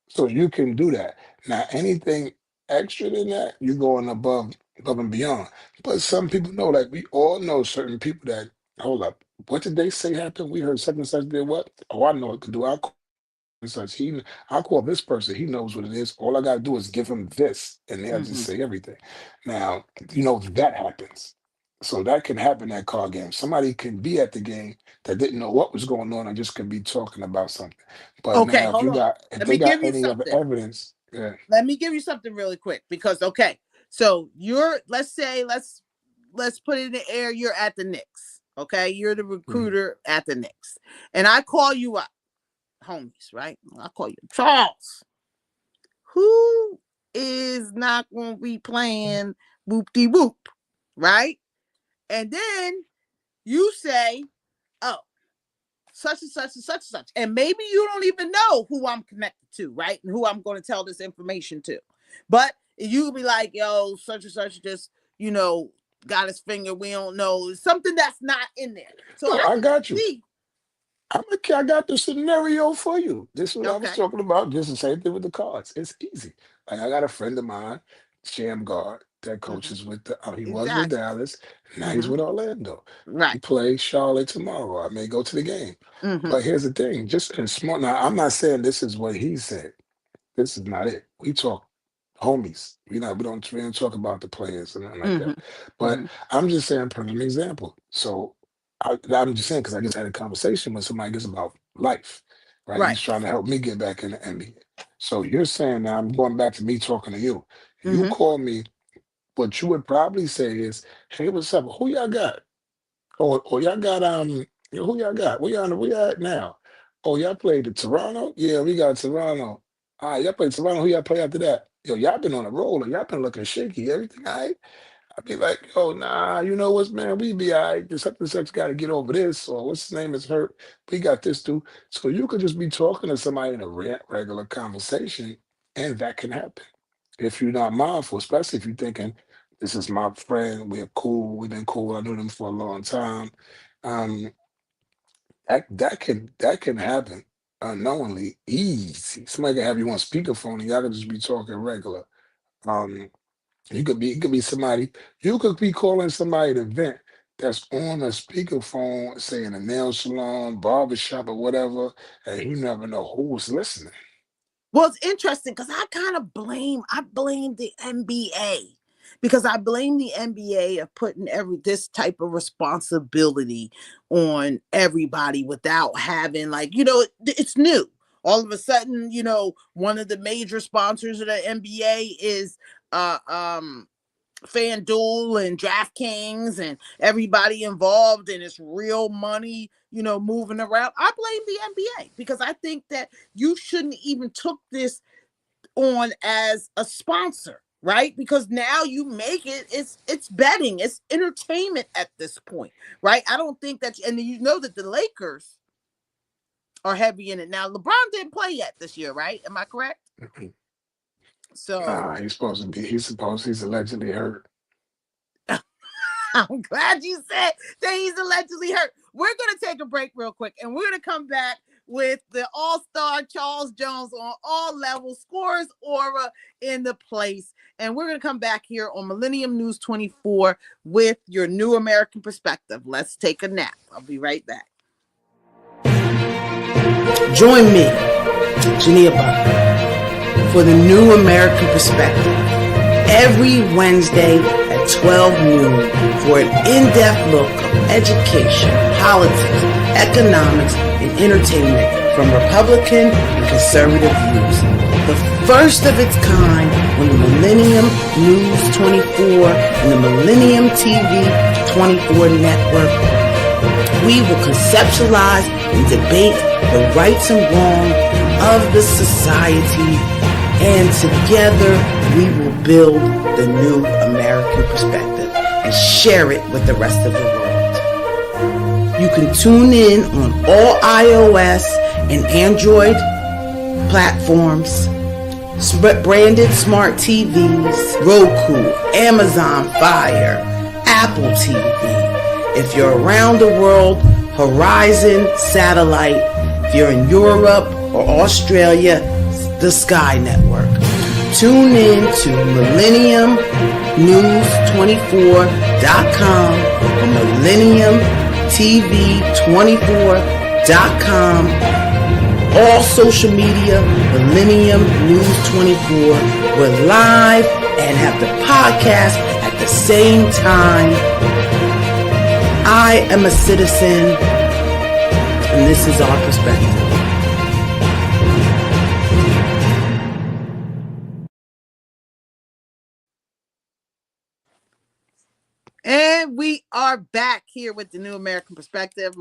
So you can do that. Now, anything extra than that, you're going above and beyond. But some people know, like we all know certain people that, hold up, what did they say happened? We heard such and such did what? Oh, I know what to do. And such. I call this person. He knows what it is. All I gotta do is give him this, and they'll just Mm-hmm. say everything. Now, that happens. So that can happen at card games. Somebody can be at the game that didn't know what was going on and just can be talking about something. But Okay, now, hold on. if Let they me got give you any other something. evidence, yeah, Let me give you something really quick because so let's say let's put it in the air. You're at the Knicks. Okay, you're the mhm. recruiter at the Knicks, and I call you up, homies. Right? I call you Charles. Who is not going to be playing whoop de whoop, right? And then you say, oh, such and such and such and such. And maybe you don't even know who I'm connected to, right? And who I'm going to tell this information to. But you be like, yo, such and such just, you know, got his finger. We don't know. Something that's not in there. So No, I I can got you. see. I got the scenario for you. This is what I was Okay. talking about. Just the same thing with the cards. It's easy. Like I got a friend of mine, Sham Guard, that Mm-hmm. coaches with he was with Exactly. Dallas. Now he's Mm-hmm. with Orlando. Right. He plays Charlotte tomorrow. I may go to the game. Mm-hmm. But here's the thing, just in small. Now I'm not saying this is what he said. This is not it. We talk homies. We don't talk about the players and nothing like Mm-hmm. that. But Mm-hmm. I'm just saying, for an example. So I'm just saying because I just had a conversation with somebody just about life, right? Right. He's trying to help me get back in the NBA. So you're saying now I'm going back to me talking to you. You Mm-hmm. call me. What you would probably say is, "Hey, what's up? Who y'all got? Or y'all got who y'all got? Where y'all at now? Oh, y'all played the Toronto? Yeah, we got Toronto. All right, y'all played Toronto. Who y'all play after that? Yo, y'all been on a roll and y'all been looking shaky. Everything all right? I'd be like, oh nah, you know what's man, we be all right. Just such and such gotta get over this, or what's his name is hurt. We got this too. So you could just be talking to somebody in a regular conversation, and that can happen if you're not mindful, especially if you're thinking, this is my friend, we're cool, we've been cool, I knew them for a long time. Um, that can happen unknowingly, easy. Somebody can have you on speakerphone and y'all can just be talking regular. Um, it could be somebody, you could be calling somebody to vent that's on a speakerphone saying a nail salon, barbershop, or whatever, and you never know who's listening. Well, it's interesting because I blame the NBA, because I blame the NBA of putting this type of responsibility on everybody without having, like, it's new. All of a sudden, one of the major sponsors of the NBA is uh um FanDuel and DraftKings and everybody involved, and it's real money, moving around. I blame the NBA because I think that you shouldn't even took this on as a sponsor, right? Because now you make it's betting, it's entertainment at this point, right? I don't think that, and that the Lakers are heavy in it. Now, LeBron didn't play yet this year, right? Am I correct? So He's allegedly hurt. I'm glad you said that he's allegedly hurt. We're going to take a break real quick, and we're going to come back with the all-star Charles Jones on all levels, scores, aura in the place. And we're going to come back here on Millennium News 24 with your New American Perspective. Let's take a nap. I'll be right back. Join me, Jineea, Butler, for the New American Perspective every Wednesday at 12 noon for an in-depth look of education, politics, economics, and entertainment from Republican and conservative views. The first of its kind on the Millennium News 24 and the Millennium TV 24 network. We will conceptualize and debate the rights and wrongs of the society, and together we will build the New American Perspective and share it with the rest of the world. You can tune in on all iOS and Android platforms, branded smart TVs, Roku, Amazon Fire, Apple TV. If you're around the world, Horizon Satellite. If you're in Europe or Australia, the Sky Network. Tune in to MillenniumNews24.com or Millennium TV 24.com. All social media, Millennium News 24. We're live and have the podcast at the same time. I am a citizen, and this is our perspective. And we are back here with the New American Perspective.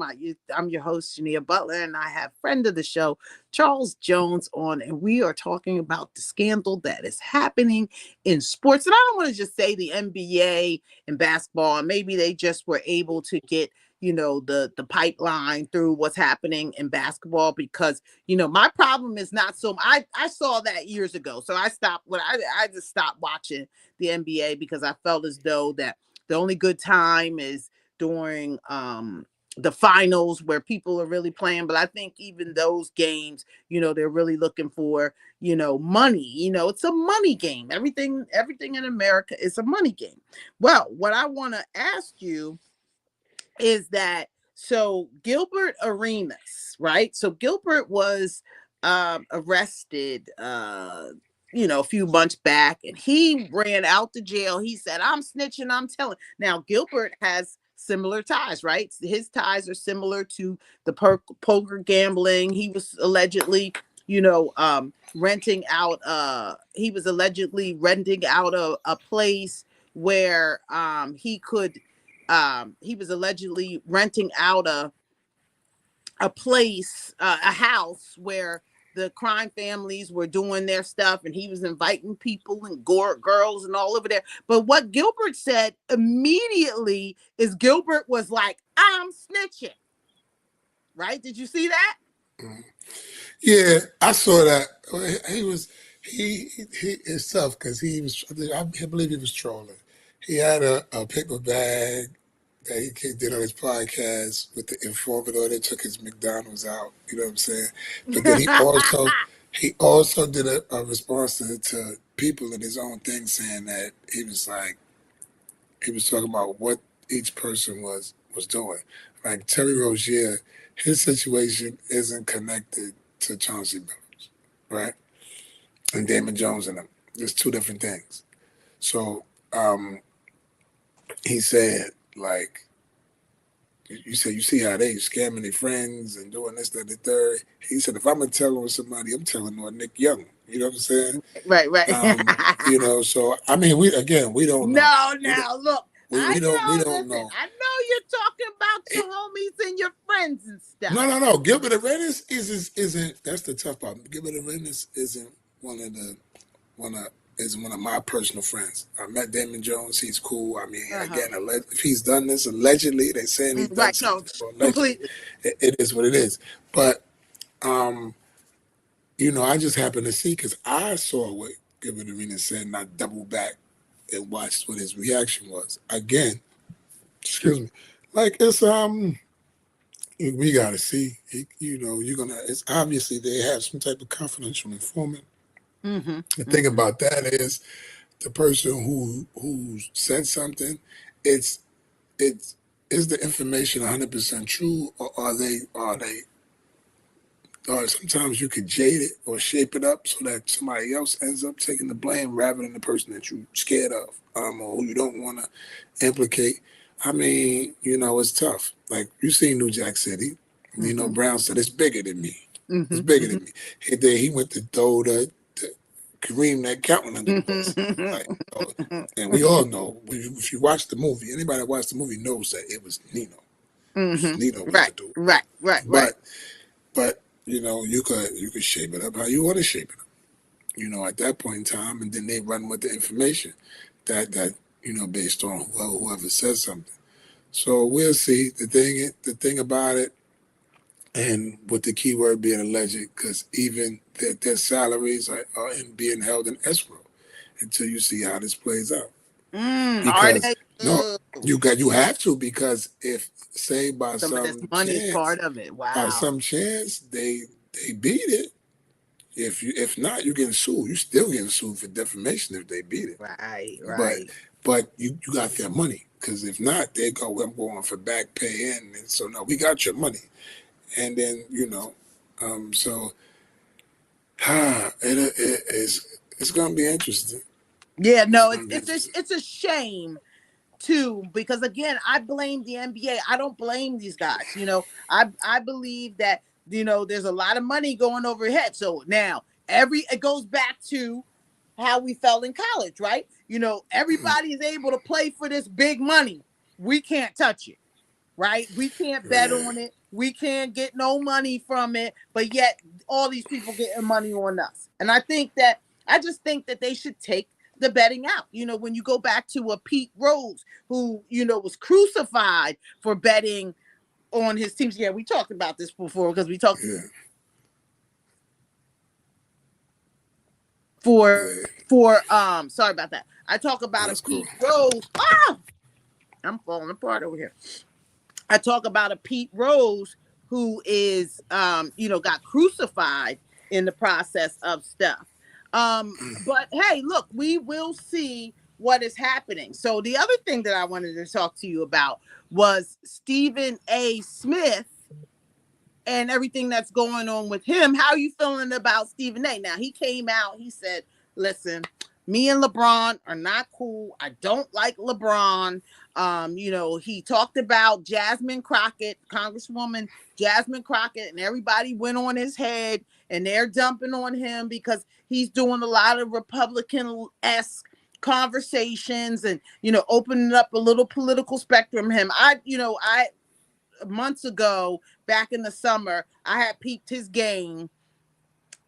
I'm your host, Jineea Butler, and I have friend of the show, Charles Jones, on, and we are talking about the scandal that is happening in sports. And I don't want to just say the NBA and basketball, and maybe they just were able to get, the pipeline through what's happening in basketball, because, my problem is not so, I saw that years ago. So I just stopped watching the NBA because I felt as though that the only good time is during the finals where people are really playing. But I think even those games, they're really looking for, money. It's a money game. Everything in America is a money game. Well, what I want to ask you is that, so Gilbert Arenas, right? So Gilbert was arrested a few months back, and he ran out the jail. He said, I'm snitching, I'm telling. Now, Gilbert has similar ties, right? His ties are similar to the poker gambling. He was allegedly, renting out a place where he was allegedly renting out a place, a house where the crime families were doing their stuff, and he was inviting people and girls and all over there. But what Gilbert said immediately is Gilbert was like, I'm snitching. Right? Did you see that? Yeah, I saw that. It's tough because I believe he was trolling. He had a paper bag that he did on his podcast with the informant on it, took his McDonald's out. You know what I'm saying? But then he also did a response to people in his own thing, saying that he was talking about what each person was doing. Like Terry Rozier, his situation isn't connected to Chauncey Billups, right? and Damon Jones and them. There's two different things. So he said, like, you said, you see how they scamming their friends and doing this, that, the third. He said, if I'm gonna tell on somebody, I'm telling on Nick Young. You know what I'm saying? Right. You know, so I mean, we don't know. No, now look, We don't listen, know. I know you're talking about your homies and your friends and stuff. No. Gilbert Arenas isn't. That's the tough part. Gilbert Arenas isn't one of my personal friends. I met Damon Jones. He's cool. I mean, again, if he's done this allegedly, they're saying he's done something. So completely. It is what it is. But you know, I just happened to see because I saw what Gilbert Arenas said, and I doubled back and watched what his reaction was. Again, excuse me, like it's we gotta see. You know, it's obviously they have some type of confidential informant. The thing about that is the person who said something, is the information 100% true, or or sometimes you could jade it or shape it up so that somebody else ends up taking the blame rather than the person that you're scared of, or who you don't want to implicate. I mean, you know, it's tough. Like, you see New Jack City. You know, Brown said, it's bigger than me. It's bigger than me. He went to throw the Kareem that counting under the bus. Like, and we all know, if you watch the movie, anybody that watched the movie knows that it was Nino. Nino was the dude. Right. But you know, you could shape it up how you want to shape it up. You know, at that point in time, and then they run with the information that you know, based on whoever says something. So we'll see. The thing about it, and with the keyword being alleged, because even their salaries are being held in escrow until you see how this plays out. Because you have to, because if, say, by some of this money chance, is part of it. Wow. by some chance they beat it. If not, you're getting sued. You still getting sued for defamation if they beat it. Right. But you got their money, because if not, they go, I'm going for back pay in, and so no, we got your money. And then, you know, so it's gonna be interesting. Yeah, no, it's a shame too, because again, I blame the NBA. I don't blame these guys. You know, I believe that, you know, there's a lot of money going overhead. So now it goes back to how we felt in college, right? You know, everybody is able to play for this big money. We can't touch it, right? We can't bet on it. We can't get no money from it, but yet all these people getting money on us. And I just think that they should take the betting out. You know, when you go back to a Pete Rose, who, you know, was crucified for betting on his teams. Yeah, we talked about this before, because we talked sorry about that. I talk about a Pete Rose. I'm falling apart over here. I talk about a Pete Rose who is, you know, got crucified in the process of stuff. But hey, look, we will see what is happening. So the other thing that I wanted to talk to you about was Stephen A. Smith and everything that's going on with him. How are you feeling about Stephen A? Now, he came out, he said, listen, me and LeBron are not cool. I don't like LeBron. You know, he talked about Jasmine Crockett, Congresswoman Jasmine Crockett, and everybody went on his head, and they're dumping on him because he's doing a lot of Republican-esque conversations and, you know, opening up a little political spectrum. Months ago, back in the summer, I had peeped his game,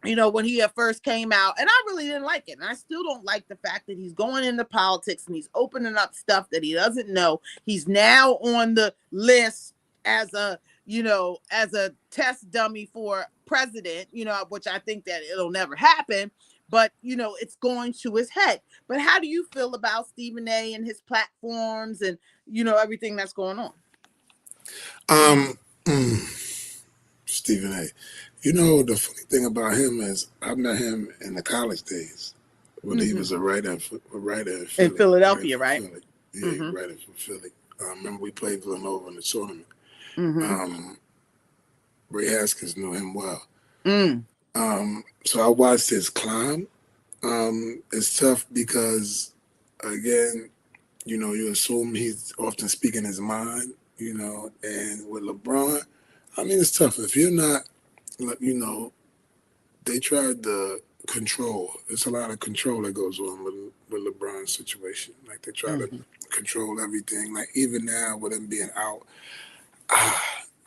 you know, when he at first came out, and I really didn't like it. And I still don't like the fact that he's going into politics and he's opening up stuff that he doesn't know. He's now on the list as a test dummy for president, you know, which I think that it'll never happen, but, you know, it's going to his head. But how do you feel about Stephen A. and his platforms and, you know, everything that's going on? Stephen A. You know, the funny thing about him is I met him in the college days when he was a writer in Philly. In Philadelphia, right? Philly. Yeah, he writing for Philly. I remember we played Villanova in the tournament. Ray Haskins knew him well. So I watched his climb, It's tough because, again, you assume he's often speaking his mind, and with LeBron, I mean, it's tough. If you're not, they tried the control. There's a lot of control that goes on with LeBron's situation. Like, they try to control everything. Like, even now with him being out,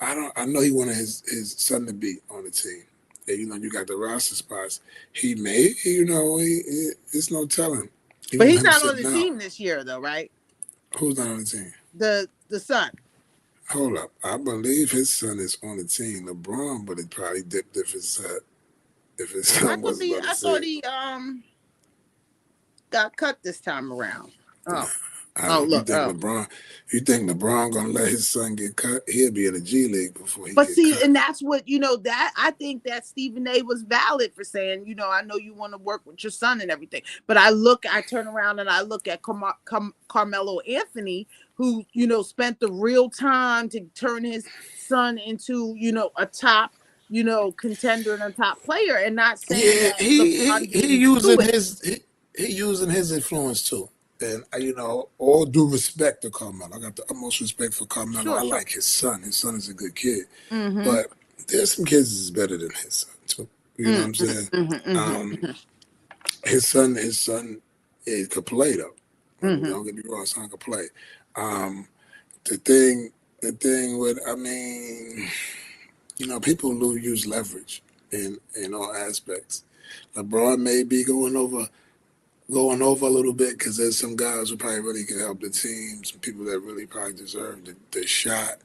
I know he wanted his son to be on the team. And, you got the roster spots. He may, it's no telling. But Even he's him not on sitting the out. team this year, though, right? Who's not on the team? The son. Hold up. I believe his son is on the team. LeBron would have probably dipped if his son wasn't on the I thought team. he got cut this time around. Oh. I don't know. You think LeBron gonna let his son get cut? He'll be in the G League before he But get see, cut. and that's what, that I think that Stephen A was valid for saying, I know you want to work with your son and everything. But I turn around and I look at Carmelo Anthony, who, spent the real time to turn his son into, a top, contender and a top player, and not saying Yeah, that he LeBron he didn't using do it. he using his influence too. And all due respect to Carmelo, I got the utmost respect for Carmelo. Sure, I sure. like his son. His son is a good kid, Mm-hmm. but there's some kids that's better than his son too. You know what I'm saying? Mm-hmm. His son, could play though. Don't get me wrong, his son could play. The thing with, people use leverage in all aspects. LeBron may be going over a little bit because there's some guys who probably really can help the team, some people that really probably deserve the shot.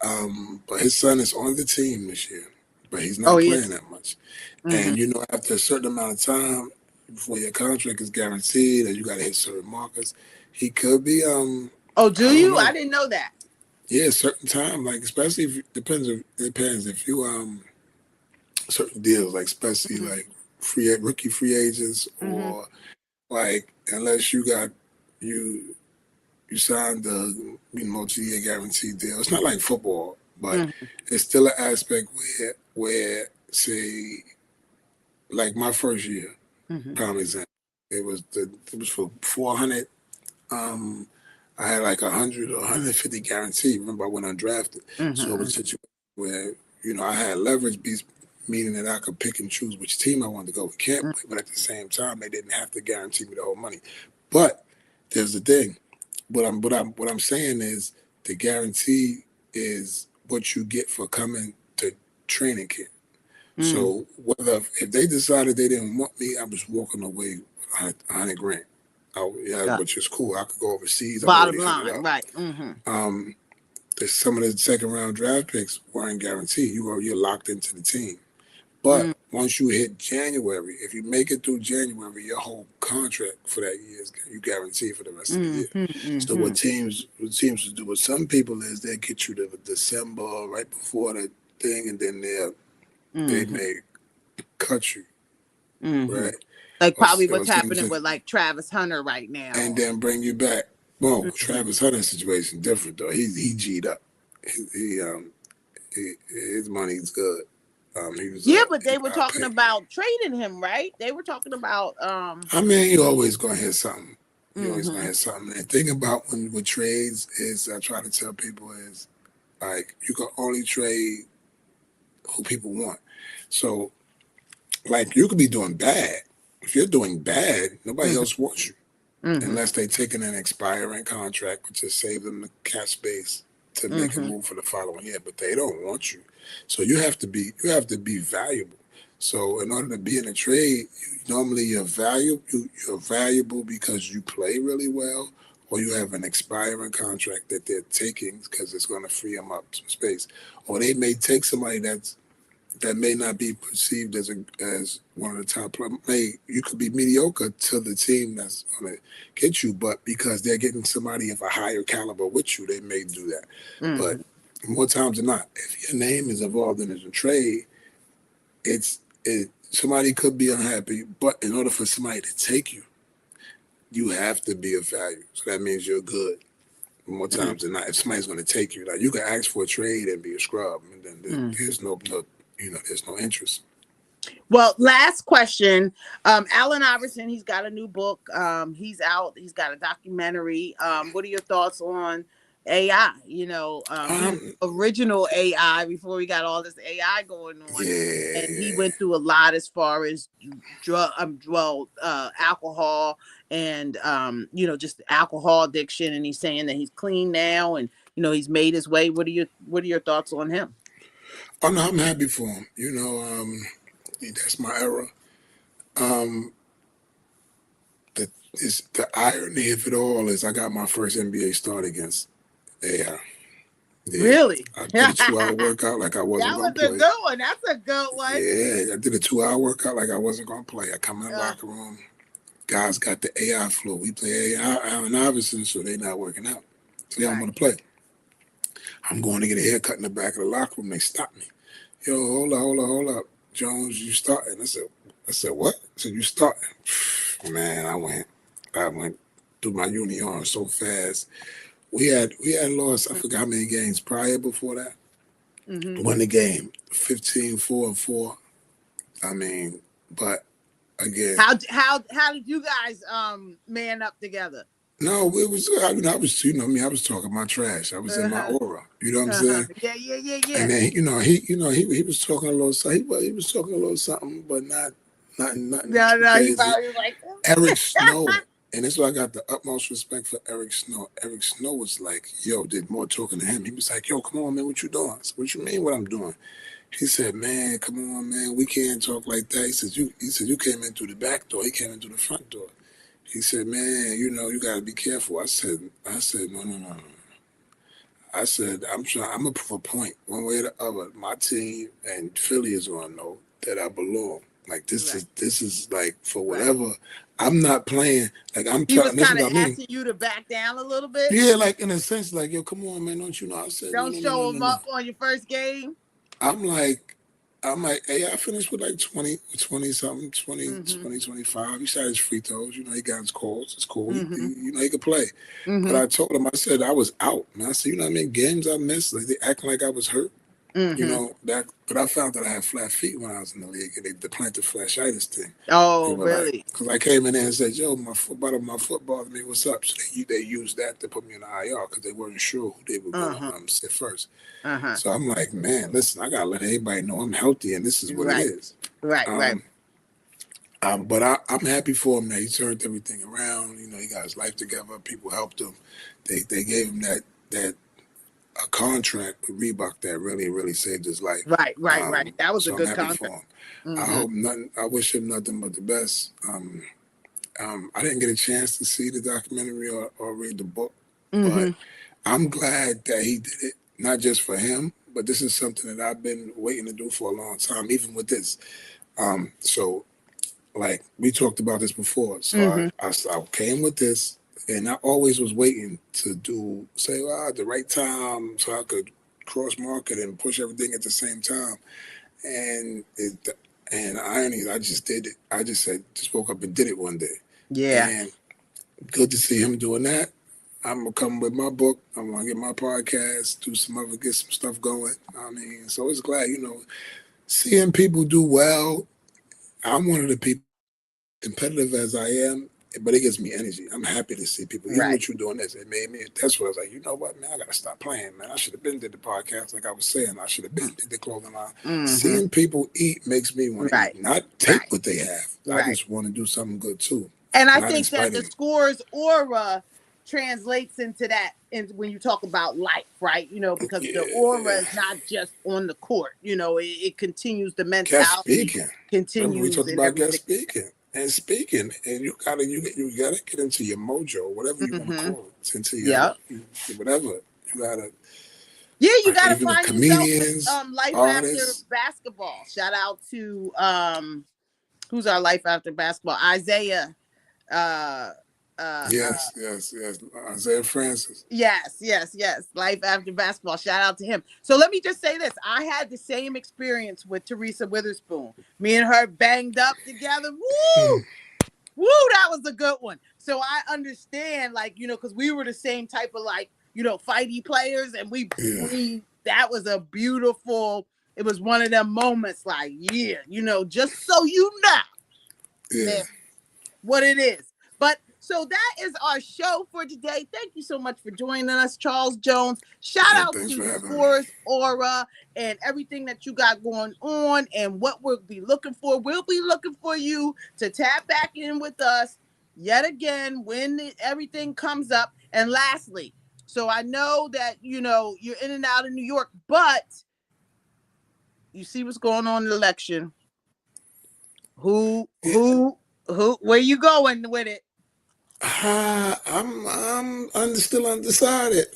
But his son is on the team this year, but he's not He playing is. that much. Mm-hmm. And after a certain amount of time before your contract is guaranteed, and you got to hit certain markers, he could be. Oh, do you? know. I didn't know that. Yeah, certain time, like especially if depends if you certain deals, like especially like rookie free agents, or like unless you you signed the multi-year guarantee deal. It's not like football, but it's still an aspect where say like my first year, prime example, it was for 400. I had like 100 or 150 guaranteed. Remember, I went undrafted, so it was a situation where I had leverage, meaning that I could pick and choose which team I wanted to go with camp with. But at the same time, they didn't have to guarantee me the whole money. But there's the thing. What I'm saying is the guarantee is what you get for coming to training camp. So if they decided they didn't want me, I was walking away with 100 grand. Which is cool. I could go overseas. I'm Bottom already line, 100 up. right? Some of the second round draft picks weren't guaranteed. You're locked into the team. But once you hit January, if you make it through January, your whole contract for that year is you guaranteed for the rest of the year. So what teams will do with some people is they get you to December right before the thing, and then they may cut you, right? Like probably Or what's happening with like Travis Hunter right now, and then bring you back. Well, Travis Hunter's situation different though. He G'd up. His money's good. But they were talking about trading him, right? They were talking about. I mean, you always gonna hear something. You always gonna hear something. And the thing about with trades is, I try to tell people is, like, you can only trade who people want. So, like, you could be doing bad. If you're doing bad, nobody else wants you. Unless they taking an expiring contract, which just save them the cap space to make a move for the following year. But they don't want you, so you have to be valuable. So in order to be in a trade, you're valuable because you play really well, or you have an expiring contract that they're taking because it's going to free them up some space, or they may take somebody that may not be perceived as one of the top players. You could be mediocre to the team that's going to get you, but because they're getting somebody of a higher caliber with you, they may do that. But more times than not, if your name is involved in a trade, somebody could be unhappy, but in order for somebody to take you, you have to be of value. So that means you're good. More times than not, if somebody's going to take you, like, you can ask for a trade and be a scrub, and then there's no interest. Well, last question. Allen Iverson, he's got a new book. He's out. He's got a documentary. What are your thoughts on AI? He was Um, original AI before we got all this AI going on, yeah, and he yeah. went through a lot as far as alcohol and just alcohol addiction. And he's saying that he's clean now, and he's made his way. What are your thoughts on him? Oh no, I'm happy for him. That's my era. Um, the irony of it all is I got my first NBA start against AI. Yeah, Really? I did a 2 hour That workout like I wasn't was gonna a play. good one. That's a good one. Yeah, I did a 2 hour workout like I wasn't gonna play. I come in the Uh, locker room, guys got the AI flu. We play AI, Allen Iverson, so they not working out. So they don't right. want to play. I'm going to get a haircut in the back of the locker room. They stop me. Yo, hold up. Jones, you starting? I said, what? I said, you starting? Man, I went through my union so fast. We had lost, I forgot how many games prior before that. Mm-hmm. Won the game 15-4-4. I mean, but again, How did you guys man up together? no, it was I was me, I was talking my trash. I was in my Uh-huh. aura. You know what I'm Uh-huh. saying? Yeah. And then he was talking a little he was talking a little something, but nothing too No, he crazy. probably was like, Eric Snow, and that's why I got the utmost respect for Eric Snow. Eric Snow was like, yo, did more talking to him. He was like, yo, come on, man, what you doing? I said, what you mean what I'm doing? He said, man, come on, man, we can't talk like that. He said you came in through the back door. He came in through the front door. He said, man, you gotta be careful. I said, no. I said, I'm gonna prove a point one way or the other. My team and Philly is gonna know that I belong. Like right, this is like for right. whatever. I'm not playing. Like I'm He was telling. This is kind of what I mean. asking you to back down a little bit. Yeah, like in a sense, like yo, come on, man, don't you know? I said, Don't show him no. up on your first game. I'm like, hey, I finished with like 20 something, 20, Mm-hmm. 20, 25. He shot his free throws. He got his calls. It's cool. Mm-hmm. He could play. But Mm-hmm. I told him, I said, I was out, man. I said, you know what I mean? Games I missed, like they acting like I was hurt. Mm-hmm. But I found that I had flat feet when I was in the league, and the plantar fasciitis thing. They Oh, were like, really? because I came in there and said, yo, my foot bothered me. What's up? So they used that to put me in the IR because they weren't sure who they were going Uh-huh. to sit first. Uh-huh. So I'm like, man, listen, I gotta let everybody know I'm healthy, and this is what it Right. is. Right. Um, but I'm happy for him that he turned everything around. He got his life together. People helped him. They gave him that a contract with Reebok that really saved his life. Right. That was a So I'm good happy for contract. him. Mm-hmm. I wish him nothing but the best. I didn't get a chance to see the documentary or read the book, but Mm-hmm. I'm glad that he did it, not just for him, but this is something that I've been waiting to do for a long time, even with this. So like we talked about this before. So Mm-hmm. I came with this, and I always was waiting to say at the right time so I could cross market and push everything at the same time. And the irony is I just did it. I just woke up and did it one day. Yeah. And good to see him doing that. I'm gonna come with my book. I'm gonna get my podcast, get some stuff going. I mean, so it's glad, seeing people do well. I'm one of the people, competitive as I am, but it gives me energy. I'm happy to see people, even Right. with you doing this, it made me. That's what I was like. You know what, man? I gotta stop playing, man. I should have been did the podcast, like I was saying. I should have been did the clothing line. Mm-hmm. Seeing people eat makes me want to Right. eat, not take Right. what they have. I Right. just want to do something good too, And I not in think that spite of the me. score's aura translates into that when you talk about life, right? Because the aura Yeah. is not just on the court. It continues, the Guest mentality speaking. Remember we continues talked and about guest everything. speaking and you gotta get into your mojo, whatever you want to Mm-hmm. call it, into your Yeah. whatever. You gotta Yeah, you got to even the find yourself with comedians, life after artists. basketball. Shout out to who's our life after basketball? Isaiah. Uh, uh, Yes. Isaiah Francis. yes. Life after basketball. Shout out to him. So let me just say this: I had the same experience with Teresa Witherspoon. Me and her banged up together. Woo! Woo, that was a good one. So I understand, because we were the same type of fighty players, and Yeah. that was a beautiful it was one of them moments like, yeah, just so you know that what it is. But so that is our show for today. Thank you so much for joining us, Charles Jones. Shout out to the Scorers Aura and everything that you got going on and what we'll be looking for. We'll be looking for you to tap back in with us yet again when everything comes up. And lastly, so I know that, you're in and out of New York, but you see what's going on in the election. Where you going with it? I'm still undecided.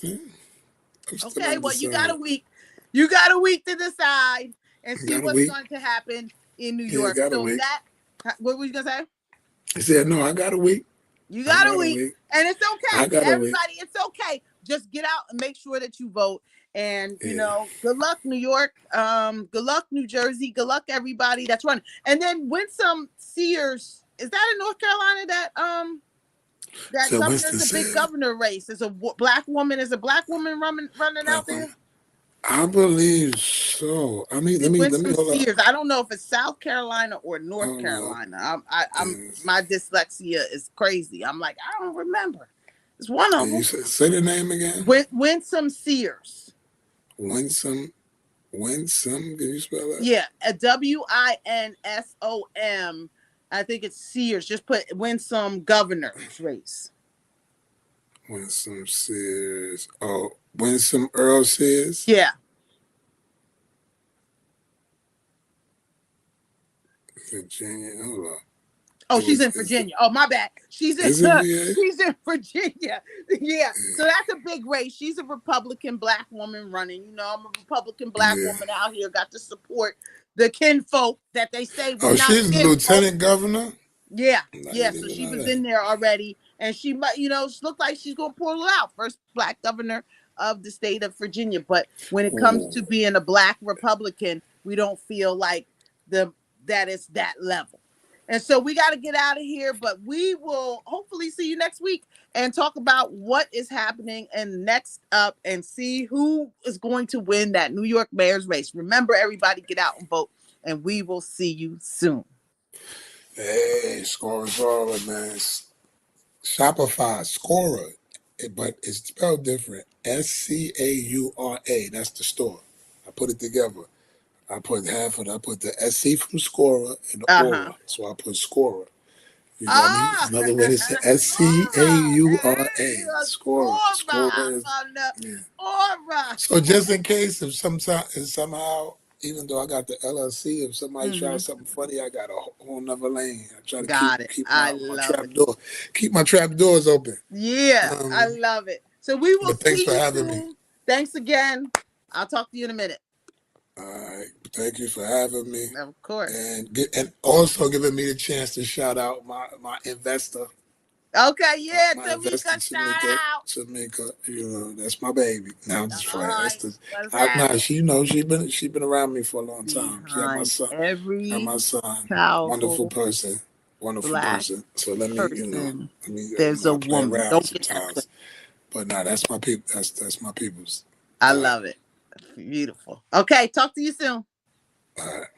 Okay, well, you got a week. You got a week to decide and see what's going to happen in New York. So what were you gonna say? I said, no, I got a week. You got a week, and it's okay. Everybody, it's okay. Just get out and make sure that you vote. And good luck, New York. Good luck, New Jersey. Good luck, everybody that's running. And then Winsome Sears, is that in North Carolina? That so governor's a big governor race. Is a black woman running out there? I believe so. I mean, let me hold Sears. I don't know if it's South Carolina or North Carolina. My dyslexia is crazy. I'm like, I don't remember. It's one of them. Say the name again. Winsome Sears. Winsome. Can you spell that? Yeah, WINSOM. I think it's Sears. Just put Winsome governor's race. Winsome Sears. Oh, Winsome Earl Sears? Yeah. Virginia. Hold on. Oh, she's in Virginia. Oh, my bad. She's in Virginia. Yeah. So that's a big race. She's a Republican black woman running. I'm a Republican black woman out here. Got to support the kinfolk that they say. She's lieutenant governor? Yeah. So she was in there already. And she might, she looked like she's going to pull it out. First black governor of the state of Virginia. But when it comes to being a black Republican, we don't feel like that is that level. And so we got to get out of here, but we will hopefully see you next week and talk about what is happening and next up and see who is going to win that New York mayor's race. Remember, everybody get out and vote, and we will see you soon. Hey, Scorers Aura, man. Shopify, Scorer, but it's spelled different. SCAURA. That's the store. I put it together. I put the SC from Scorer and the Aura. So I put Scorer. You got me? In other words, it's SCAURA. Scorer. Aura. So just in case if somehow, even though I got the LLC, if somebody tries something funny, I got a whole nother lane. I try to keep my trap door. Keep my trap doors open. Yeah, I love it. So we will thanks see for you having soon. me. Thanks again. I'll talk to you in a minute. All right. Thank you for having me. Of course. And also giving me the chance to shout out my investor. Okay, yeah, Tamika, shout out. Tamika, that's my baby. Now I'm just playing. She been around me for a long time. She had my son. Wonderful person. So let me, there's a woman. Don't get sometimes. But no, that's my people. That's my people's. I love it. Beautiful. Okay, talk to you soon. All right.